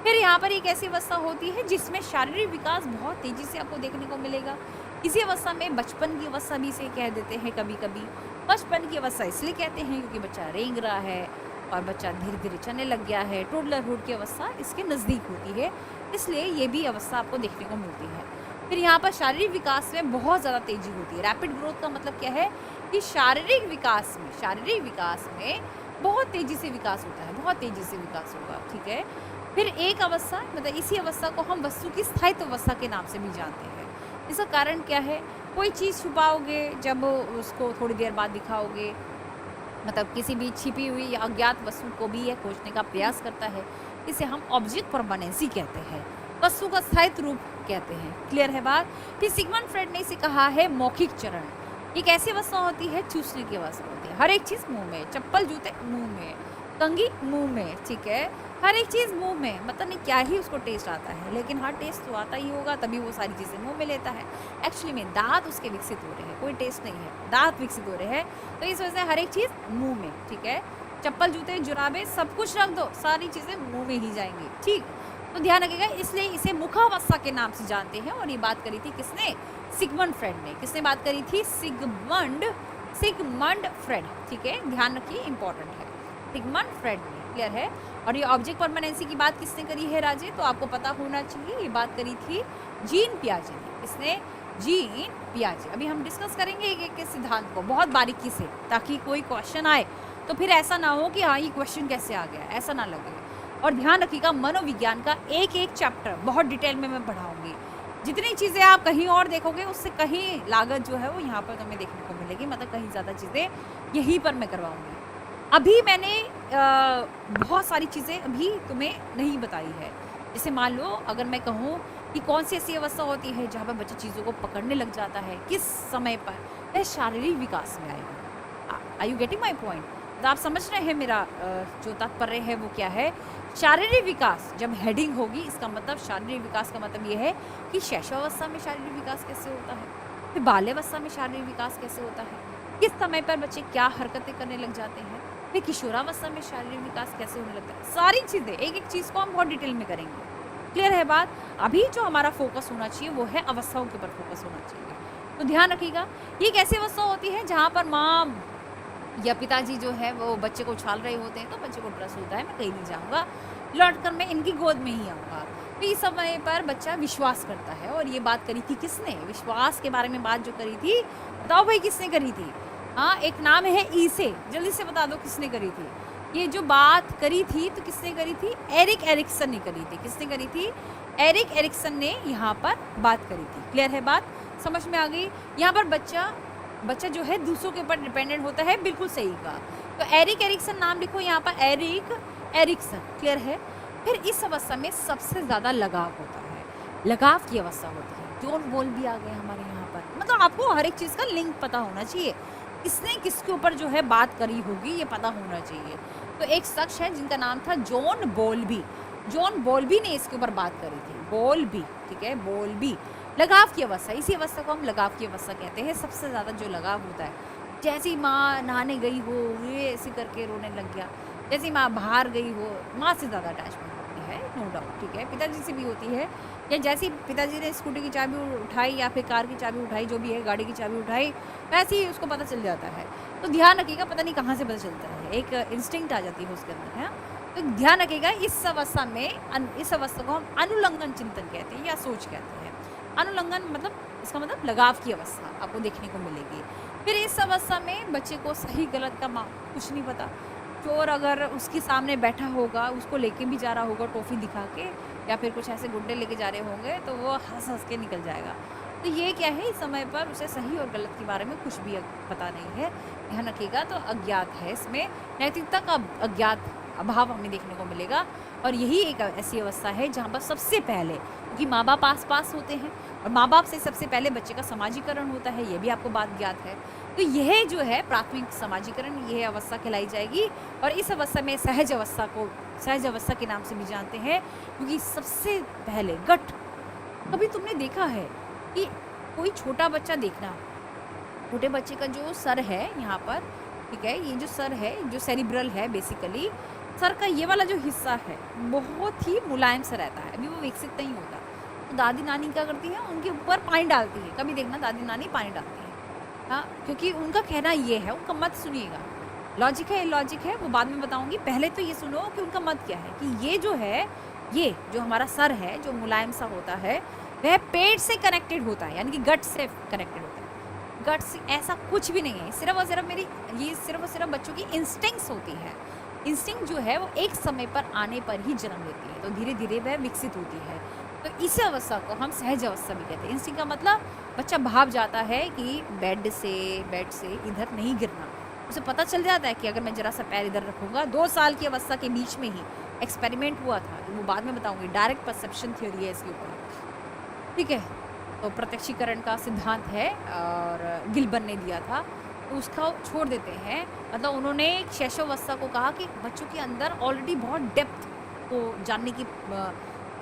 फिर यहाँ पर एक ऐसी अवस्था होती है जिसमें शारीरिक विकास बहुत तेजी से आपको देखने को मिलेगा। इसी अवस्था में बचपन की अवस्था भी इसे कह देते हैं कभी कभी। बचपन की अवस्था इसलिए कहते हैं क्योंकि बच्चा रेंग रहा है और बच्चा धीरे धीरे चलने लग गया है। टोडलरहुड की अवस्था इसके नज़दीक होती है, इसलिए ये भी अवस्था आपको देखने को मिलती है। फिर यहाँ पर शारीरिक विकास में बहुत ज़्यादा तेजी होती है। रैपिड ग्रोथ का मतलब क्या है कि शारीरिक विकास में बहुत तेज़ी से विकास होता है, बहुत तेज़ी से विकास होगा। ठीक है। फिर एक अवस्था, मतलब इसी अवस्था को हम वस्तु की स्थायित्व अवस्था के नाम से भी जानते हैं। इसका कारण क्या है, कोई चीज़ छुपाओगे जब उसको थोड़ी देर बाद दिखाओगे, मतलब किसी भी छिपी हुई या अज्ञात वस्तु को भी यह खोजने का प्रयास करता है। इसे हम ऑब्जेक्ट परमानेंसी कहते हैं, वस्तु का स्थायित्व रूप कहते हैं। क्लियर है बात? फिर सिगमंड फ्रेड ने इसे कहा है मौखिक चरण। एक ऐसी अवस्था होती है, चूसने की अवस्था होती है। हर एक चीज़ मुंह में, चप्पल जूते मुंह में, कंघी मुंह में। ठीक है, हर एक चीज़ मुंह में, मतलब नहीं क्या ही उसको टेस्ट आता है, लेकिन हाँ टेस्ट तो आता ही होगा, तभी वो सारी चीज़ें मुंह में लेता है। एक्चुअली में दांत उसके विकसित हो रहे हैं, कोई टेस्ट नहीं है, दांत विकसित हो रहे हैं, तो इस वजह से हर एक चीज़ मुंह में। ठीक है, चप्पल जूते जुराबे सब कुछ रख दो, सारी चीज़ें मुंह में ही जाएंगी। ठीक, तो ध्यान रखिएगा, इसलिए इसे मुखावस्था के नाम से जानते हैं। और ये बात करी थी किसने? सिगमंड फ्रेड ने। किसने बात करी थी? Sigmund Freud. ठीक है, ध्यान रखिए, इंपॉर्टेंट है, सिगमंड फ्रेड ने। क्लियर है? और ये ऑब्जेक्ट परमानेंसी की बात किसने करी है राजे? तो आपको पता होना चाहिए, ये बात करी थी जीन पियाजे ने। किसने? जीन पियाजे। अभी हम डिस्कस करेंगे एक एक के सिद्धांत को बहुत बारीकी से, ताकि कोई क्वेश्चन आए तो फिर ऐसा ना हो कि हाँ ये क्वेश्चन कैसे आ गया, ऐसा ना लगे। और ध्यान रखिएगा, मनोविज्ञान का एक एक चैप्टर बहुत डिटेल में मैं पढ़ाऊंगी। जितनी चीज़ें आप कहीं और देखोगे उससे कहीं लागत जो है वो यहाँ पर तुम्हें देखने को मिलेगी, मतलब कहीं ज़्यादा चीज़ें यहीं पर मैं करवाऊंगी। अभी मैंने बहुत सारी चीज़ें अभी तुम्हें नहीं बताई है। जैसे मान लो अगर मैं कहूँ कि कौन सी ऐसी अवस्था होती है जहाँ पर बच्चा चीज़ों को पकड़ने लग जाता है, किस समय पर, वह शारीरिक विकास में आएगा। Are you getting my point? तो आप समझ रहे हैं मेरा जो तात्पर्य है वो क्या है। शारीरिक विकास जब हेडिंग होगी, इसका मतलब शारीरिक विकास का मतलब ये है कि शैशवावस्था में शारीरिक विकास कैसे होता है, फिर बाल्यावस्था में शारीरिक विकास कैसे होता है, किस समय पर बच्चे क्या हरकतें करने लग जाते हैं, फिर किशोरावस्था में शारीरिक विकास कैसे होने लगता है। सारी चीज़ें, एक एक चीज़ को हम बहुत डिटेल में करेंगे। क्लियर है बात? अभी जो हमारा फोकस होना चाहिए वो है अवस्थाओं के ऊपर फोकस होना चाहिए। तो ध्यान रखिएगा, ये एक ऐसी अवस्था होती है जहाँ पर माँ या पिताजी जो है वो बच्चे को उछाल रहे होते हैं, तो बच्चे को ड्रेस होता है मैं कहीं नहीं जाऊँगा, लौट कर मैं इनकी गोद में ही आऊँगा। तो इस समय पर बच्चा विश्वास करता है। और ये बात करी थी किसने? विश्वास के बारे में बात जो करी थी, बताओ भाई किसने करी थी? हाँ, एक नाम है ई से, जल्दी से बता दो किसने करी थी ये जो बात करी थी। तो किसने करी थी? एरिक एरिक्सन ने करी थी। किसने करी थी? एरिक एरिक्सन ने यहाँ पर बात करी थी। क्लियर है बात? समझ में आ गई? यहाँ पर बच्चा जो है दूसरों के ऊपर डिपेंडेंट होता है, बिल्कुल सही का। तो एरिक एरिक्सन नाम लिखो यहाँ पर, एरिक एरिक्सन। क्लियर है? फिर इस अवस्था में सबसे ज़्यादा लगाव होता है, लगाव की अवस्था होती है। जोन बोल भी आ गए हमारे यहाँ पर, मतलब आपको हर एक चीज़ का लिंक पता होना चाहिए। इसने किसके ऊपर जो है बात करी होगी, ये पता होना चाहिए। तो एक शख्स है जिनका नाम था जॉन बॉल्बी। जॉन बॉल्बी ने इसके ऊपर बात करी थी। बॉल्बी, ठीक है, बॉल्बी। लगाव की अवस्था, इसी अवस्था को हम लगाव की अवस्था कहते हैं। सबसे ज़्यादा जो लगाव होता है, जैसी माँ नहाने गई हो, ये ऐसे करके रोने लग गया, जैसी माँ बाहर गई हो, माँ से ज़्यादा अटैचमेंट होती है, नो डाउट, ठीक है। पिताजी से भी होती है, या जैसे ही पिताजी ने स्कूटी की चाबी उठाई या फिर कार की चाबी उठाई, जो भी है गाड़ी की चाबी उठाई, वैसे ही उसको पता चल जाता है। तो ध्यान रखिएगा, पता नहीं कहाँ से पता चलता है, एक इंस्टिंक्ट आ जाती है उसके अंदर, है। तो ध्यान रखिएगा, इस अवस्था में इस अवस्था को हम अनुलंघन चिंतन कहते हैं या सोच कहते हैं। अनुलंघन मतलब इसका मतलब लगाव की अवस्था आपको देखने को मिलेगी। फिर इस अवस्था में बच्चे को सही गलत का कुछ नहीं पता। चोर अगर उसके सामने बैठा होगा, उसको लेके भी जा रहा होगा टॉफ़ी दिखा के, या फिर कुछ ऐसे गुड्डे लेके जा रहे होंगे, तो वो हंस हंस के निकल जाएगा। तो ये क्या है, इस समय पर उसे सही और गलत के बारे में कुछ भी पता नहीं है। ध्यान रखिएगा, तो अज्ञात है, इसमें नैतिकता का अज्ञात अभाव हमें देखने को मिलेगा। और यही एक ऐसी अवस्था है जहाँ पर सबसे पहले, क्योंकि माँ बाप आस पास होते हैं और माँ बाप से सबसे पहले बच्चे का समाजीकरण होता है, ये भी आपको बात ज्ञात है। तो यह जो है प्राथमिक समाजीकरण, यह अवस्था कहलाई जाएगी। और इस अवस्था में सहज अवस्था को सहज अवस्था के नाम से भी जानते हैं, क्योंकि सबसे पहले गट। कभी तुमने देखा है कि कोई छोटा बच्चा, देखना छोटे बच्चे का जो सर है यहाँ पर, ठीक है, ये जो सर है, जो सेरिब्रल है, बेसिकली सर का ये वाला जो हिस्सा है बहुत ही मुलायम सा रहता है, अभी वो विकसित नहीं होता। तो दादी नानी क्या करती हैं, उनके ऊपर पानी डालती है। कभी देखना दादी नानी पानी डालती है, हाँ, क्योंकि उनका कहना ये है, उनका मत सुनिएगा, लॉजिक है लॉजिक है, वो बाद में बताऊंगी। पहले तो ये सुनो कि उनका मत क्या है, कि ये जो है, ये जो हमारा सर है, जो मुलायम सा होता है, वह पेट से कनेक्टेड होता है, यानी कि गट से कनेक्टेड होता है। गट से ऐसा कुछ भी नहीं है, सिर्फ और सिर्फ ये सिर्फ और सिर्फ बच्चों की इंस्टिंक्ट्स होती है। इंस्टिंक्ट जो है वो एक समय पर आने पर ही जन्म लेती है, तो धीरे धीरे वह विकसित होती है। तो इस अवस्था को हम सहज अवस्था भी कहते हैं। इंस्टिंक्ट का मतलब बच्चा भाव जाता है कि बेड से इधर नहीं गिरना। उसे पता चल जाता है कि अगर मैं जरा सा पैर इधर रखूँगा। 2 साल की अवस्था के बीच में ही एक्सपेरिमेंट हुआ था, वो बाद में बताऊँगी। डायरेक्ट परसेप्शन थ्योरी है इसके ऊपर, ठीक है। तो प्रत्यक्षीकरण का सिद्धांत है और गिलबर्न ने दिया था, तो उसका छोड़ देते हैं। मतलब उन्होंने शैशवावस्था को कहा कि बच्चों के अंदर ऑलरेडी बहुत डेप्थ को जानने की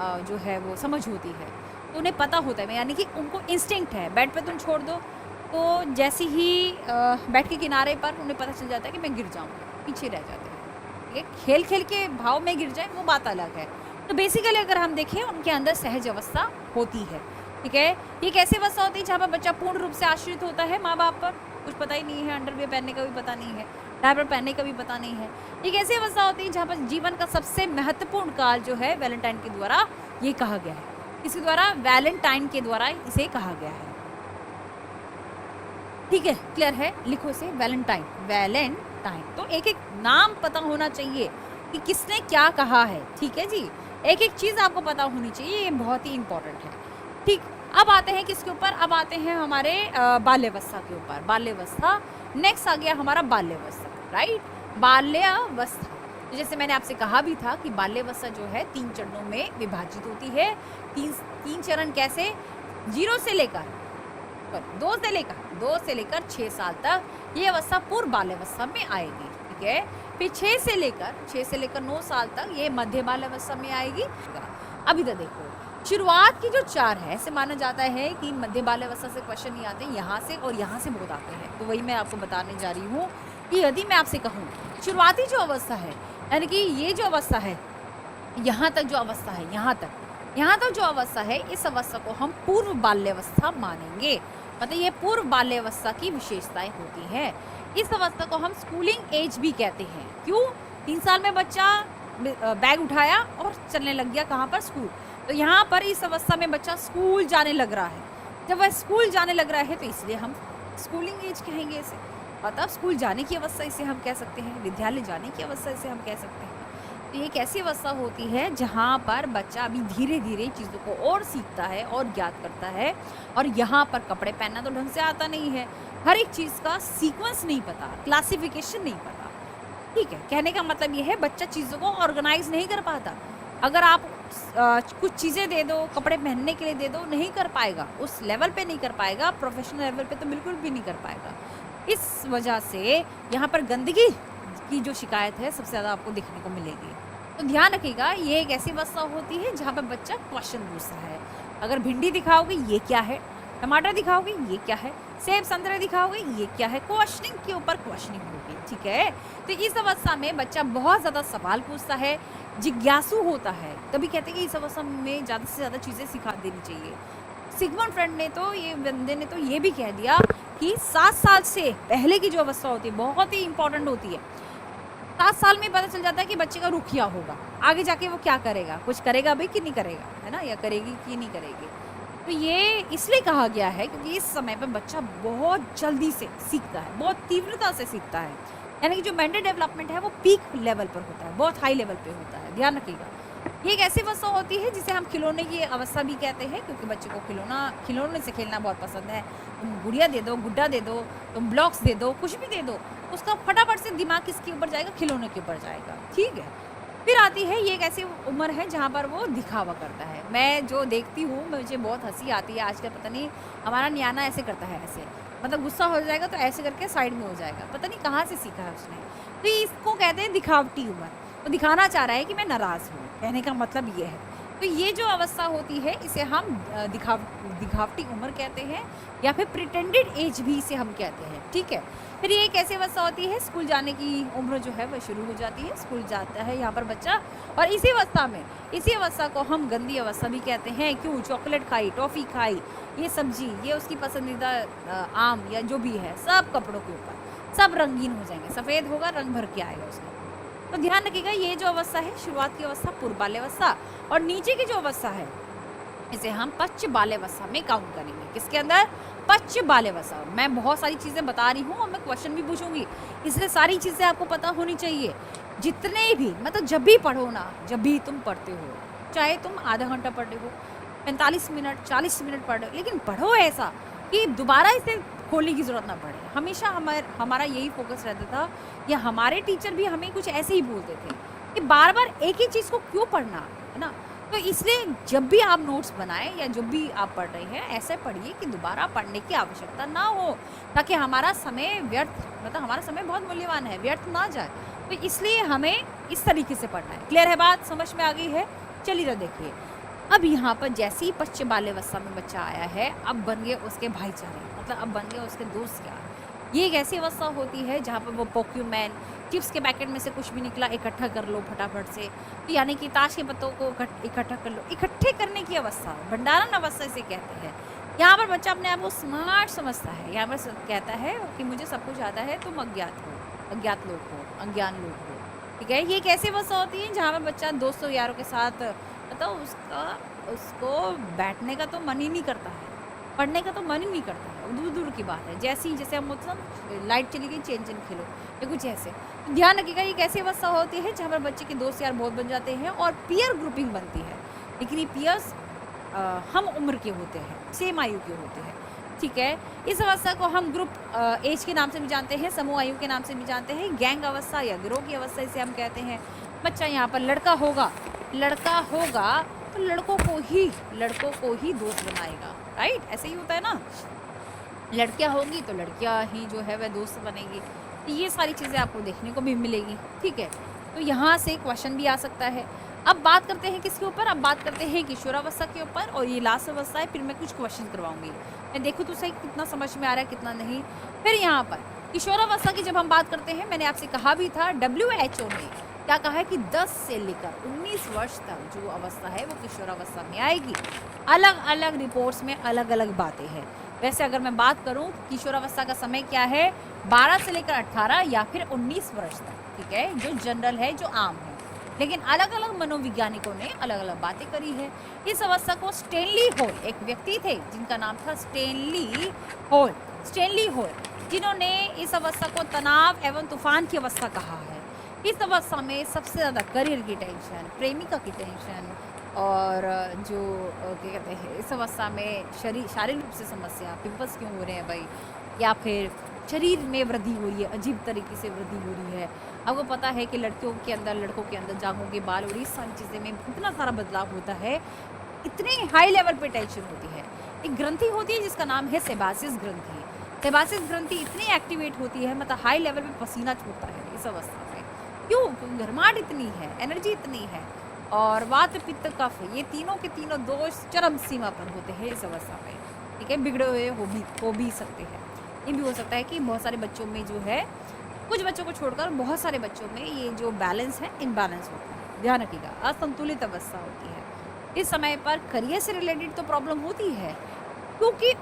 जो है वो समझ होती है, तो उन्हें पता होता है, यानी कि उनको इंस्टिंक्ट है। बेड पे तुम छोड़ दो, तो जैसे ही बेड के किनारे पर उन्हें पता चल जाता है कि मैं गिर जाऊँगा, पीछे रह जाते हैं। ये खेल खेल के भाव में गिर जाए वो बात अलग है। तो बेसिकली अगर हम देखें, उनके अंदर सहज अवस्था होती है, ठीक है। ये कैसी अवस्था होती है, जहाँ पर बच्चा पूर्ण रूप से आश्रित होता है माँ बाप पर, कुछ पता ही नहीं है, अंडरवियर पहनने का भी पता नहीं है, डायपर पहनने का भी पता नहीं है। एक ऐसी अवस्था होती है जहाँ पर जीवन का सबसे महत्वपूर्ण काल जो है वैलेंटाइन के द्वारा ये कहा गया है। इसके द्वारा, वैलेंटाइन के द्वारा इसे कहा गया है, ठीक है। क्लियर है, लिखो इसे, वैलेंटाइन। वैलेंटाइन, तो एक एक नाम पता होना चाहिए कि किसने क्या कहा है, ठीक है जी। एक एक चीज़ आपको पता होनी चाहिए, ये बहुत ही इंपॉर्टेंट है, ठीक। अब आते हैं किसके ऊपर, अब आते हैं हमारे बाल्यावस्था के ऊपर। बाल्यावस्था, नेक्स्ट आ गया हमारा बाल्यावस्था, राइट। बाल्यावस्था, तो जैसे मैंने आपसे कहा भी था कि बाल्यावस्था जो है 3 चरणों में विभाजित होती है। तीन चरण कैसे, 0 से लेकर 2 से लेकर 6 साल तक ये अवस्था पूर्व बाल्यावस्था में आएगी, ठीक है। फिर 6 से लेकर 9 साल तक ये मध्य बाल्यावस्था में आएगी। अभी तो देखो, शुरुआत की जो 4 है, ऐसे माना जाता है कि मध्य बाल्यावस्था से क्वेश्चन नहीं आते, यहाँ से और यहाँ से बहुत आते हैं। तो वही मैं आपको बताने जा रही हूँ कि यदि मैं आपसे कहूँ शुरुआती जो अवस्था है, यानी कि ये जो अवस्था है, यहाँ तक जो अवस्था है, यहाँ तक जो अवस्था है, इस अवस्था को हम पूर्व बाल्यावस्था मानेंगे। मतलब ये पूर्व बाल्यावस्था की विशेषताएं होती हैं। इस अवस्था को हम स्कूलिंग एज भी कहते हैं। क्यों, 3 साल में बच्चा बैग उठाया और चलने लग गया, कहाँ पर, स्कूल। तो यहाँ पर इस अवस्था में बच्चा स्कूल जाने लग रहा है। जब वह स्कूल जाने लग रहा है तो इसलिए हम स्कूलिंग एज कहेंगे इसे। मतलब स्कूल जाने की अवस्था इसे हम कह सकते हैं, विद्यालय जाने की अवस्था इसे हम कह सकते हैं। तो ये एक ऐसी अवस्था होती है जहाँ पर बच्चा अभी धीरे धीरे चीज़ों को और सीखता है और ज्ञात करता है। और यहाँ पर कपड़े पहनना तो ढंग से आता नहीं है, हर एक चीज़ का सीक्वेंस नहीं पता, क्लासिफिकेशन नहीं पता, ठीक है। कहने का मतलब ये है, बच्चा चीज़ों को ऑर्गेनाइज नहीं कर पाता। अगर आप कुछ चीज़ें दे दो, कपड़े पहनने के लिए दे दो, नहीं कर पाएगा, उस लेवल पे नहीं कर पाएगा, प्रोफेशनल लेवल पे तो बिल्कुल भी नहीं कर पाएगा। इस वजह से यहाँ पर गंदगी की जो शिकायत है सबसे ज़्यादा आपको देखने को मिलेगी। तो ध्यान रखिएगा, ये एक ऐसी अवस्था होती है जहाँ पर बच्चा क्वेश्चन पूछता है। अगर भिंडी दिखाओगे ये क्या है, टमाटर दिखाओगे ये क्या है, सेब संतरे दिखाओगे ये क्या है, क्वेश्चनिंग के ऊपर क्वेश्चनिंग होगी, ठीक है। तो इस अवस्था में बच्चा बहुत ज़्यादा सवाल पूछता है, जिज्ञासु होता है। तभी कहते हैं कि इस अवस्था में ज़्यादा से ज़्यादा चीज़ें सिखा देनी चाहिए। सिगमंड फ्रेंड ने तो ये बंदे ने तो ये भी कह दिया कि 7 साल से पहले की जो अवस्था होती है बहुत ही इंपॉर्टेंट होती है। 7 साल में पता चल जाता है कि बच्चे का रुख क्या होगा, आगे जाके वो क्या करेगा, कुछ करेगा भी कि नहीं करेगा, है ना, या करेगी कि नहीं करेगी। तो ये इसलिए कहा गया है क्योंकि इस समय पे बच्चा बहुत जल्दी से सीखता है, बहुत तीव्रता से सीखता है। यानी कि जो मेंटल डेवलपमेंट है वो पीक लेवल पर होता है, बहुत हाई लेवल पे होता है, ध्यान रखिएगा। ये एक ऐसी अवस्था होती है जिसे हम खिलौने की अवस्था भी कहते हैं, क्योंकि बच्चे को खिलौने से खेलना बहुत पसंद है। तुम गुड़िया दे दो, गुड्डा दे दो, तुम ब्लॉक्स दे दो, कुछ भी दे दो, उसका फटाफट से दिमाग किसके ऊपर जाएगा, खिलौने के ऊपर जाएगा, ठीक है। फिर आती है ये एक ऐसी उम्र है जहाँ पर वो दिखावा करता है। मैं जो देखती हूँ मुझे बहुत हंसी आती है आजकल, पता नहीं हमारा न्याना ऐसे करता है, ऐसे मतलब गुस्सा हो जाएगा तो ऐसे करके साइड में हो जाएगा, पता नहीं कहाँ से सीखा है उसने। तो इसको कहते हैं दिखावटी उम्र। वो दिखाना चाह रहा है कि मैं नाराज़ हूँ, कहने का मतलब ये है। तो ये जो अवस्था होती है इसे हम दिखावटी उम्र कहते हैं, या फिर प्रिटेंडेड एज भी इसे हम कहते हैं, ठीक है। फिर ये एक ऐसी अवस्था होती है, स्कूल जाने की उम्र जो है वह शुरू हो जाती है, स्कूल जाता है यहाँ पर बच्चा। और इसी अवस्था को हम गंदी अवस्था भी कहते हैं। क्यों? चॉकलेट खाई, टॉफ़ी खाई, ये सब्जी, ये उसकी पसंदीदा आम या जो भी है, सब कपड़ों के ऊपर सब रंगीन हो जाएंगे, सफ़ेद होगा, रंग भर के आएगा उसका। तो ध्यान रखिएगा, ये जो अवस्था है शुरुआत की अवस्था पूर्व बाल्यावस्था, और नीचे की जो अवस्था है इसे हम पश्च बाल्यावस्था में काउंट करेंगे। किसके अंदर? पश्च बाल्यावस्था। मैं बहुत सारी चीज़ें बता रही हूँ और मैं क्वेश्चन भी पूछूंगी, इसलिए सारी चीज़ें आपको पता होनी चाहिए। जितने भी मतलब जब भी पढ़ो ना, जब भी तुम पढ़ते हो, चाहे तुम आधा घंटा पढ़ रहे हो, 45 मिनट, 40 मिनट पढ़ रहे हो, लेकिन पढ़ो ऐसा कि दोबारा इसे खोलने की ज़रूरत ना पड़े। हमेशा हमारा यही फोकस रहता था, या हमारे टीचर भी हमें कुछ ऐसे ही बोलते थे कि बार बार एक ही चीज़ को क्यों पढ़ना, है ना। तो इसलिए जब भी आप नोट्स बनाएं या जब भी आप पढ़ रहे हैं, ऐसे पढ़िए कि दोबारा पढ़ने की आवश्यकता ना हो, ताकि हमारा समय व्यर्थ, मतलब हमारा समय बहुत मूल्यवान है, व्यर्थ ना जाए। तो इसलिए हमें इस तरीके से पढ़ना है। क्लियर है बात? समझ में आ गई है? चलिए तो देखिए, अब यहाँ पर जैसे ही पश्च बाल्यावस्था में बच्चा आया है, अब बन गए उसके भाईचारे, मतलब अब बन गए उसके दोस्त यार। ये एक ऐसी अवस्था होती है जहाँ पर वो पोक्यूमैन, चिप्स के पैकेट में से कुछ भी निकला इकट्ठा कर लो फटाफट से, तो यानी कि ताश के पत्तों को इकट्ठा कर लो, इकट्ठे करने की अवस्था, भंडारण अवस्था इसे कहते हैं। यहाँ पर बच्चा अपने आप को स्मार्ट समझता है, यहाँ पर कहता है कि मुझे सब कुछ आता है, तुम अज्ञात लोग हो, अज्ञान लोग हो, ठीक है। ये एक ऐसी अवस्था होती है जहाँ पर बच्चा दोस्तों यारों के साथ, मतलब उसको बैठने का तो मन ही नहीं करता है, पढ़ने का तो मन ही नहीं करता है, दूर दूर की बात है। जैसे हम मतलब लाइट चली गई, चेन खेलो या कुछ ऐसे। तो ध्यान रखिएगा, ये कैसी अवस्था होती है जहाँ पर बच्चे के दोस्त यार बहुत बन जाते हैं और पीयर ग्रुपिंग बनती है। लेकिन ये पीयर्स हम उम्र के होते हैं, सेम आयु के होते हैं, ठीक है। इस अवस्था को हम ग्रुप एज के नाम से भी जानते हैं, समूह आयु के नाम से भी जानते हैं, गैंग अवस्था या गिरोह की अवस्था इसे हम कहते हैं। बच्चा यहाँ पर लड़का होगा तो लड़कों को ही दोस्त बनाएगा, राइट? ऐसे ही होता है ना। लड़कियां होंगी तो लड़कियां ही जो है वह दोस्त बनेगी। तो ये सारी चीज़ें आपको देखने को भी मिलेगी, ठीक है। तो यहाँ से क्वेश्चन भी आ सकता है। अब बात करते हैं किसके ऊपर? अब बात करते हैं किशोरावस्था के ऊपर, और ये लास्ट अवस्था है। फिर मैं कुछ क्वेश्चन करवाऊंगी, मैं देखूँ तो सही कितना समझ में आ रहा है कितना नहीं। फिर यहाँ पर किशोरावस्था की जब हम बात करते हैं, मैंने आपसे कहा भी था, WHO ने क्या कहा है कि 10 से लेकर 19 वर्ष तक जो अवस्था है वो किशोरावस्था में आएगी। अलग अलग रिपोर्ट्स में अलग अलग बातें हैं। वैसे अगर मैं बात करूं किशोरावस्था का समय क्या है, 12 से लेकर 18 या फिर 19 वर्ष तक, ठीक है, जो जनरल है, जो आम है। लेकिन अलग अलग मनोवैज्ञानिकों ने अलग अलग बातें करी है। इस अवस्था को स्टेनली हॉल, एक व्यक्ति थे जिनका नाम था स्टेनली हॉल, जिन्होंने इस अवस्था को तनाव एवं तूफान की अवस्था कहा है। इस अवस्था में सबसे ज़्यादा करियर की टेंशन, प्रेमिका की टेंशन, और जो क्या कहते हैं, इस अवस्था में शारीरिक रूप से समस्या, पिंपल्स क्यों हो रहे हैं भाई, या फिर शरीर में वृद्धि हो रही है, अजीब तरीके से वृद्धि हो रही है। आपको पता है कि लड़कों के अंदर जांघों के बाल और इस सारी चीज़ें में इतना सारा बदलाव होता है, इतने हाई लेवल पे टेंशन होती है। एक ग्रंथि होती है जिसका नाम है सेबासियस ग्रंथि। सेबासिस ग्रंथि इतनी एक्टिवेट होती है, मतलब हाई लेवल पे पसीना छूटता है इस अवस्था में। क्यों? क्योंकि गर्माहट इतनी है, एनर्जी इतनी है, और वात पित्त कफ ये तीनों के तीनों दोष चरम सीमा पर होते हैं इस अवस्था में। ठीक है, बिगड़े हुए हो भी सकते हैं। ये भी हो सकता है कि बहुत सारे बच्चों में जो है, कुछ बच्चों को छोड़कर बहुत सारे बच्चों में ये जो बैलेंस है इनबैलेंस होता है। ध्यान रखिएगा, असंतुलित अवस्था होती है। इस समय पर करियर से रिलेटेड तो प्रॉब्लम होती है, क्योंकि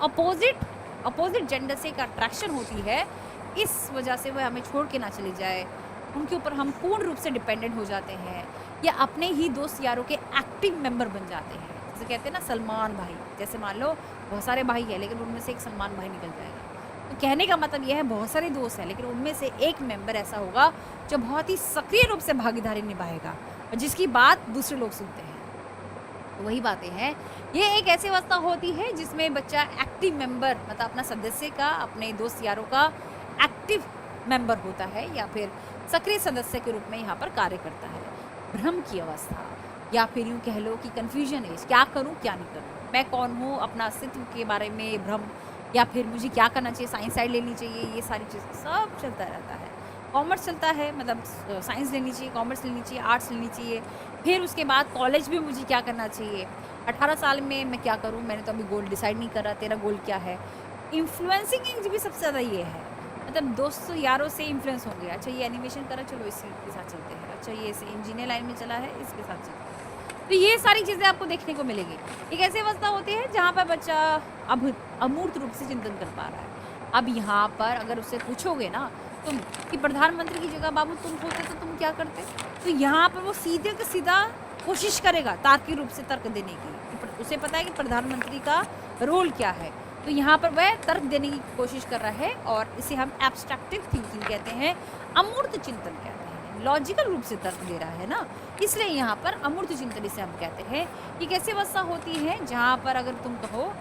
अपोजिट जेंडर से एक अट्रैक्शन होती है। इस वजह से वह हमें छोड़ के ना चली जाए, उनके ऊपर हम पूर्ण रूप से डिपेंडेंट हो जाते हैं, या अपने ही दोस्त यारों के एक्टिव मेंबर बन जाते हैं। जैसे कहते हैं ना सलमान भाई, जैसे मान लो बहुत सारे भाई है लेकिन उनमें से एक सलमान भाई निकल जाएगा, तो कहने का मतलब यह है बहुत सारे दोस्त हैं लेकिन उनमें से एक मेंबर ऐसा होगा जो बहुत ही सक्रिय रूप से भागीदारी निभाएगा और जिसकी बात दूसरे लोग सुनते हैं। तो वही बातें हैं, ये एक ऐसी अवस्था होती है जिसमें बच्चा एक्टिव मेंबर, मतलब अपना सदस्य का, अपने दोस्त यारों का एक्टिव मेंबर होता है, या फिर सक्रिय सदस्य के रूप में यहाँ पर कार्य करता है। भ्रम की अवस्था, या फिर यूँ कह लो कि कन्फ्यूजन एज, क्या करूँ क्या नहीं करूँ, मैं कौन हूँ, अपना अस्तित्व के बारे में भ्रम, या फिर मुझे क्या करना चाहिए, साइंस साइड लेनी चाहिए, ये सारी चीज़ें सब चलता रहता है। कॉमर्स चलता है, मतलब साइंस लेनी चाहिए, कॉमर्स लेनी चाहिए, आर्ट्स लेनी चाहिए, फिर उसके बाद कॉलेज में मुझे क्या करना चाहिए, 18 साल में मैं क्या करूँ, मैंने तो अभी गोल डिसाइड नहीं करा, तेरा गोल क्या है। इन्फ्लुएंसिंग एज भी सबसे ज़्यादा ये है, मतलब दोस्त यारों से इन्फ्लुएंस हो गया, अच्छा ये एनिमेशन करा, चलो इसके साथ चलते हैं, अच्छा ये ऐसे इंजीनियर लाइन में चला है, इसके साथ चलते हैं। तो ये सारी चीज़ें आपको देखने को मिलेगी। एक ऐसी अवस्था होती है जहाँ पर बच्चा अब अमूर्त रूप से चिंतन कर पा रहा है। अब यहाँ पर अगर उससे पूछोगे ना तुम कि प्रधानमंत्री की जगह बाबू तुम होते तो तुम क्या करते, तो यहाँ पर वो सीधे का सीधा कोशिश करेगा तार्किक रूप से तर्क देने की। उसे पता है कि प्रधानमंत्री का रोल क्या है, तो यहाँ पर वह तर्क देने की कोशिश कर रहा है, और इसे हम एब्स्ट्रैक्टिव थिंकिंग कहते हैं, अमूर्त चिंतन कहते हैं। लॉजिकल रूप से तर्क दे रहा है ना, इसलिए यहाँ पर अमूर्त चिंतन इसे हम कहते हैं। ये कैसी अवस्था होती है जहाँ पर अगर तुम कहो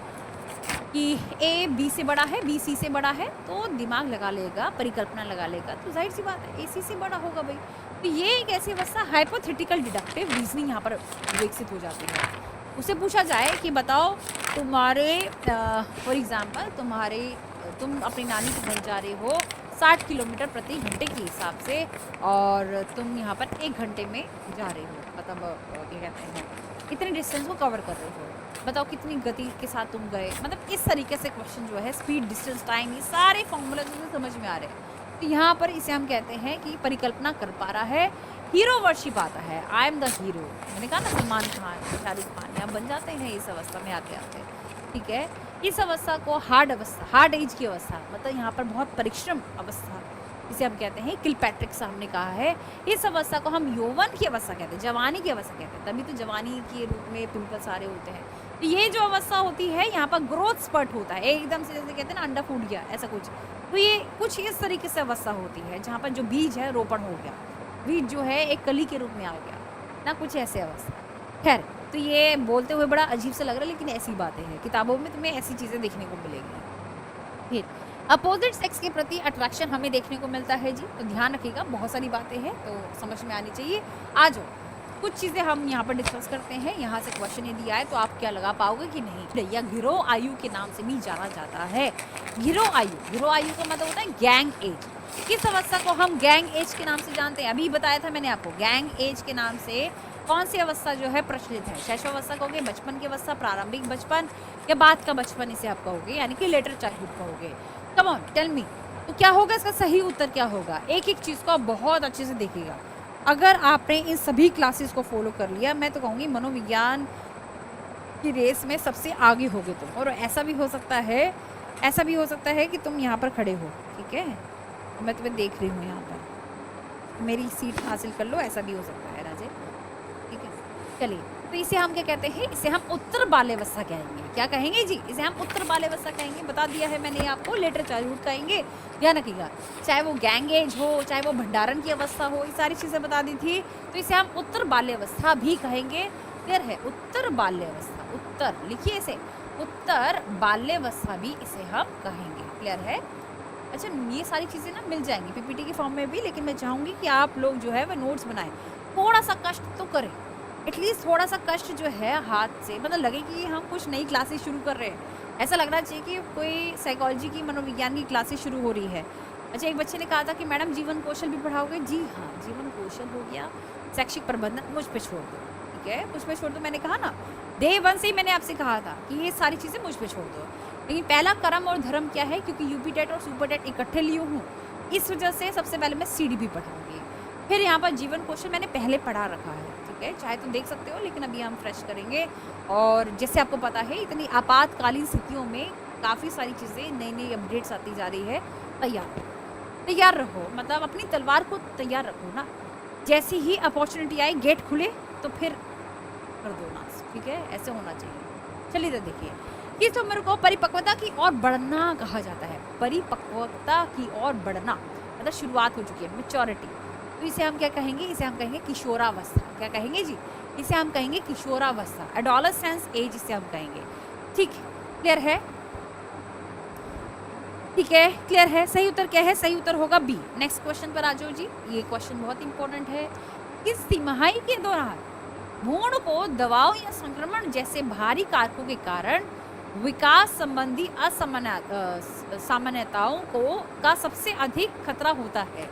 कि ए बी से बड़ा है, बी सी से बड़ा है, तो दिमाग लगा लेगा, परिकल्पना लगा लेगा, तो जाहिर सी बात है ए सी से बड़ा होगा भाई। तो ये एक ऐसी अवस्था हाइपोथेटिकल डिडक्टिव रीजनिंग यहाँ पर विकसित हो जाती है। उसे पूछा जाए कि बताओ तुम्हारे फॉर एग्जाम्पल तुम अपनी नानी के घर जा रहे हो 60 किलोमीटर प्रति घंटे के हिसाब से, और तुम यहाँ पर 1 घंटे में जा रहे हो, मतलब क्या कहते हैं इतने डिस्टेंस को कवर कर रहे हो, बताओ कितनी गति के साथ तुम गए। मतलब इस तरीके से क्वेश्चन जो है, स्पीड, डिस्टेंस, टाइम, ये सारे फॉर्मूला जो समझ में आ रहे हैं। तो यहाँ पर इसे हम कहते हैं कि परिकल्पना कर पा रहा है, हीरो वर्शिप आता है, आई एम द हीरो। मैंने कहा ना सलमान खान, शाहरुख खान यहाँ बन जाते हैं इस अवस्था में आते आते। ठीक है, इस अवस्था को हार्ड अवस्था, हार्ड एज की अवस्था, मतलब यहाँ पर बहुत परिश्रम अवस्था इसे हम कहते हैं। किलपैट्रिक साहब ने कहा है इस अवस्था को हम यौवन की अवस्था कहते हैं, जवानी की अवस्था कहते हैं, तभी तो जवानी के रूप में पिंपल सारे होते हैं। तो ये जो अवस्था होती है यहाँ पर ग्रोथ स्पर्ट होता है एकदम से, जैसे कहते हैं ना अंडा फूट गया ऐसा कुछ, तो ये कुछ इस तरीके से अवस्था होती है जहाँ पर जो बीज है रोपण हो गया, बीज जो है एक कली के रूप में आ गया ना, कुछ ऐसे अवस्था। खैर, तो ये बोलते हुए बड़ा अजीब सा लग रहा है लेकिन ऐसी बातें हैं, किताबों में तुम्हें ऐसी चीज़ें देखने को मिलेंगी। फिर अपोजिट सेक्स के प्रति अट्रैक्शन हमें देखने को मिलता है जी, तो ध्यान रखिएगा, बहुत सारी बातें हैं तो समझ में आनी चाहिए। आ जाओ कुछ चीज़ें हम यहाँ पर डिस्कस करते हैं। यहाँ से क्वेश्चन यदि आए तो आप क्या लगा पाओगे कि नहीं, या गिरोह आयु के नाम से भी जाना जाता है। गिरोह आयु का मतलब होता है गैंग एज। किस अवस्था को हम गैंग एज के नाम से जानते हैं, अभी बताया था मैंने आपको, गैंग एज के नाम से कौन सी अवस्था जो है प्रचलित है। शैशवावस्था कहोगे, बचपन की अवस्था, प्रारंभिक बचपन, या बाद का बचपन इसे आप कहोगे, यानी कि लेटर चाइल्डहुड कहोगे। कम ऑन टेल मी, तो क्या होगा इसका सही उत्तर, क्या होगा। एक एक चीज़ को आप बहुत अच्छे से देखिएगा। अगर आपने इन सभी क्लासेस को फॉलो कर लिया, मैं तो कहूँगी मनोविज्ञान की रेस में सबसे आगे होगे तुम। और ऐसा भी हो सकता है कि तुम यहाँ पर खड़े हो, ठीक है, मैं तुम्हें देख रही हूँ यहाँ पर, मेरी सीट हासिल कर लो, ऐसा भी हो सकता है राजे। ठीक है, चलिए, तो इसे हम क्या कहते हैं, इसे हम उत्तर बाल्यावस्था कहेंगे। क्या कहेंगे जी, इसे हम उत्तर बाल्यावस्था कहेंगे। बता दिया है मैंने आपको, लेटर चाइल्डहुड कहेंगे, ध्यान रखिएगा। चाहे वो गैंग एज हो, चाहे वो भंडारण की अवस्था हो, ये सारी चीज़ें बता दी थी, तो इसे हम उत्तर बाल्यावस्था भी कहेंगे। क्लियर है, उत्तर बाल्यावस्था, उत्तर लिखिए इसे, उत्तर बाल्यावस्था भी इसे हम कहेंगे। क्लियर है। अच्छा, ये सारी चीज़ें ना मिल जाएंगी पीपीटी के फॉर्म में भी, लेकिन मैं चाहूँगी कि आप लोग जो है वह नोट्स बनाएं, थोड़ा सा कष्ट तो करें, एटलीस्ट थोड़ा सा कष्ट जो है हाथ से, मतलब लगे कि हम कुछ नई क्लासेस शुरू कर रहे हैं, ऐसा लगना चाहिए कि कोई साइकोलॉजी की, मनोविज्ञान की क्लासेस शुरू हो रही है। अच्छा, एक बच्चे ने कहा था कि मैडम जीवन कौशल भी पढ़ाओगे? जी हाँ, जीवन कौशल हो गया, शैक्षिक प्रबंधन मुझ पे छोड़ दो। ठीक है, मुझ पे छोड़ दो, मैंने कहा ना, डे वन से ही मैंने आपसे कहा था कि ये सारी चीज़ें मुझ पे छोड़ दो। लेकिन पहला कर्म और धर्म क्या है, क्योंकि यूपी टेट और सुपर टेट इकट्ठे लिए हूँ, इस वजह से सबसे पहले मैं सीडीपी पढ़ाऊंगी। फिर यहाँ पर जीवन कौशल मैंने पहले पढ़ा रखा है, ठीक है, चाहे तो देख सकते हो, लेकिन अभी हम फ्रेश करेंगे। और जैसे आपको पता है, इतनी आपातकालीन स्थितियों में काफ़ी सारी चीज़ें नई नई अपडेट्स आती जा रही है। तैयार रहो, मतलब अपनी तलवार को तैयार रखो ना, जैसी ही अपॉर्चुनिटी आई, गेट खुले तो फिर कर दो नाश, ठीक है, ऐसे होना चाहिए। चलिए तो देखिए, किस उम्र को परिपक्वता की ओर बढ़ना कहा जाता है? परिपक्वता की ओर बढ़ना मतलब शुरुआत हो चुकी है, मैच्योरिटी। तो इसे हम क्या कहेंगे? इसे हम कहेंगे किशोरावस्था। क्या कहेंगे जी? इसे हम कहेंगे किशोरावस्था, एडोलेसेंस एज इसे हम कहेंगे। ठीक, क्लियर है? ठीक है, क्लियर है? सही उत्तर क्या है? सही उत्तर होगा बी। नेक्स्ट क्वेश्चन पर आ जाओ जी, ये क्वेश्चन बहुत इंपॉर्टेंट है। किस तिमाही के दौरान भ्रूण को दवाओं या संक्रमण जैसे भारी कारकों के कारण विकास संबंधी सामान्यताओं को का सबसे अधिक खतरा होता है?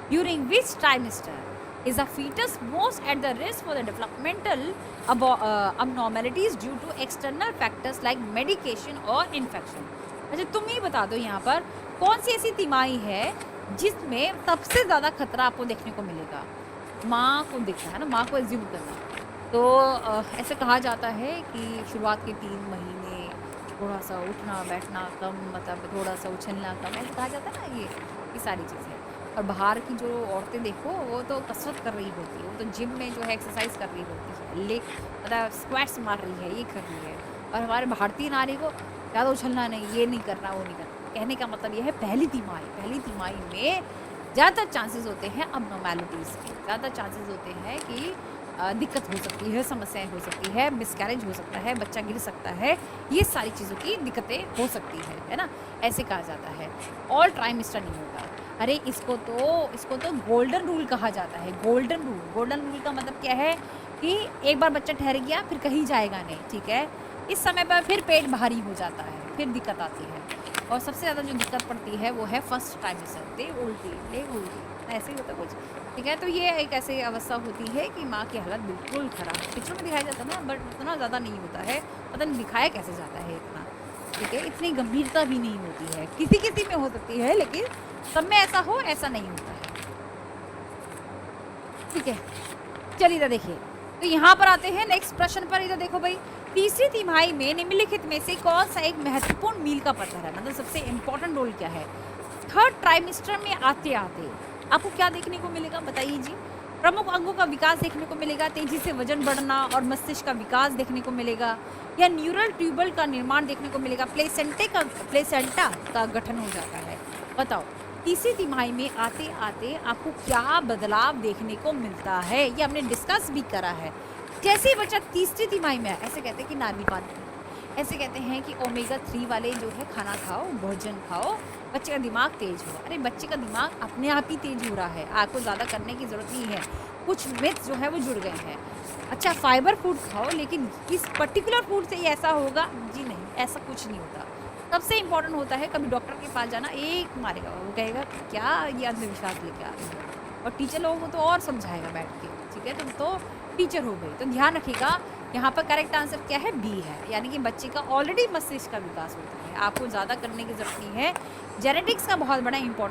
During which trimester is a foetus most at the risk for the developmental abnormalities due to external factors like medication और इन्फेक्शन? अच्छा, तुम ही बता दो यहाँ पर कौन सी ऐसी तिमाही है जिसमें सबसे ज़्यादा खतरा आपको देखने को मिलेगा? माँ को दिखता है ना, माँ को एज्यूम करना। तो ऐसे कहा जाता है कि शुरुआत के 3 महीने थोड़ा सा उठना बैठना कम, मतलब थोड़ा सा उछलना कम, ऐसे कहा जाता है ना, ये सारी चीज़ें। और बाहर की जो औरतें देखो, वो तो कसरत कर रही होती है, वो तो जिम में जो है एक्सरसाइज कर रही होती है, ले मतलब स्क्वाट्स मार रही है, ये कर रही है। और हमारे भारतीय नारी को ज़्यादा उछलना नहीं, ये नहीं करना, वो नहीं करना। कहने का मतलब ये है, पहली तिमाही में ज़्यादातर चांसेस होते हैं अबनॉर्मैलिटीज़ के, ज़्यादा चांसेस होते हैं कि दिक्कत हो सकती है, समस्याएं हो सकती है, मिसकैरेज हो सकता है, बच्चा गिर सकता है, ये सारी चीज़ों की दिक्कतें हो सकती है ना, ऐसे कहा जाता है। ऑल ट्राइमेस्टर नहीं होता। अरे इसको तो गोल्डन रूल कहा जाता है। गोल्डन रूल का मतलब क्या है कि एक बार बच्चा ठहर गया फिर कहीं जाएगा नहीं, ठीक है। इस समय पर फिर पेट भारी हो जाता है, फिर दिक्कत आती है। और सबसे ज़्यादा जो दिक्कत पड़ती है वो है फर्स्ट ट्राइमेस्टर, ले उल्टी ऐसे ही होता कुछ, ठीक है। तो ये एक ऐसी अवस्था होती है कि माँ की हालत बिल्कुल ख़राब, पिक्चर में दिखाया जाता है ना, बट इतना ज़्यादा नहीं होता है, पता नहीं दिखाया कैसे जाता है इतना, ठीक है। इतनी गंभीरता भी नहीं होती है, किसी में हो सकती है, लेकिन सब में ऐसा हो ऐसा नहीं होता है, ठीक है। चलिए इधर देखिए, तो यहाँ पर आते हैं नेक्स्ट प्रश्न पर। इधर देखो भाई, तीसरी तिमाही में निम्नलिखित में से कौन सा एक महत्वपूर्ण मील का पत्थर है, मतलब सबसे इंपॉर्टेंट रोल क्या है? थर्ड ट्राइमेस्टर में आते आते आपको क्या देखने को मिलेगा, बताइए जी? प्रमुख अंगों का विकास देखने को मिलेगा, तेजी से वजन बढ़ना और मस्तिष्क का विकास देखने को मिलेगा, या न्यूरल ट्यूबल का निर्माण देखने को मिलेगा, प्लेसेंटा का गठन हो जाता है? बताओ, तीसरी तिमाही में आते आते आपको क्या बदलाव देखने को मिलता है? ये हमने डिस्कस भी करा है। जैसे ही बच्चा तीसरी तिमाही में है, ऐसे कहते हैं कि नारी पानी, ऐसे कहते हैं कि ओमेगा 3 वाले जो है खाना खाओ, भोजन खाओ, बच्चे का दिमाग तेज हो। अरे बच्चे का दिमाग अपने आप ही तेज हो रहा है, आपको ज़्यादा करने की ज़रूरत नहीं है। कुछ मिथ जो है वो जुड़ गए हैं। अच्छा, फाइबर फूड खाओ, लेकिन इस पर्टिकुलर फूड से ही ऐसा होगा, जी नहीं, ऐसा कुछ नहीं होता। सबसे इंपॉर्टेंट होता है, कभी डॉक्टर के पास जाना, एक मारेगा, वो कहेगा क्या ये अंधविश्वास लेके आ रही है, और टीचर लोगों को तो और समझाएगा बैठ के, ठीक है। तुम तो टीचर हो गई, तो ध्यान रखिएगा, यहाँ पर करेक्ट आंसर क्या है? बी है, यानी कि बच्चे का ऑलरेडी मस्तिष्क का विकास होता है, आपको ज़्यादा करने की जरूरत नहीं है। जेनेटिक्स का बहुत बड़ा इंपॉर्टेंट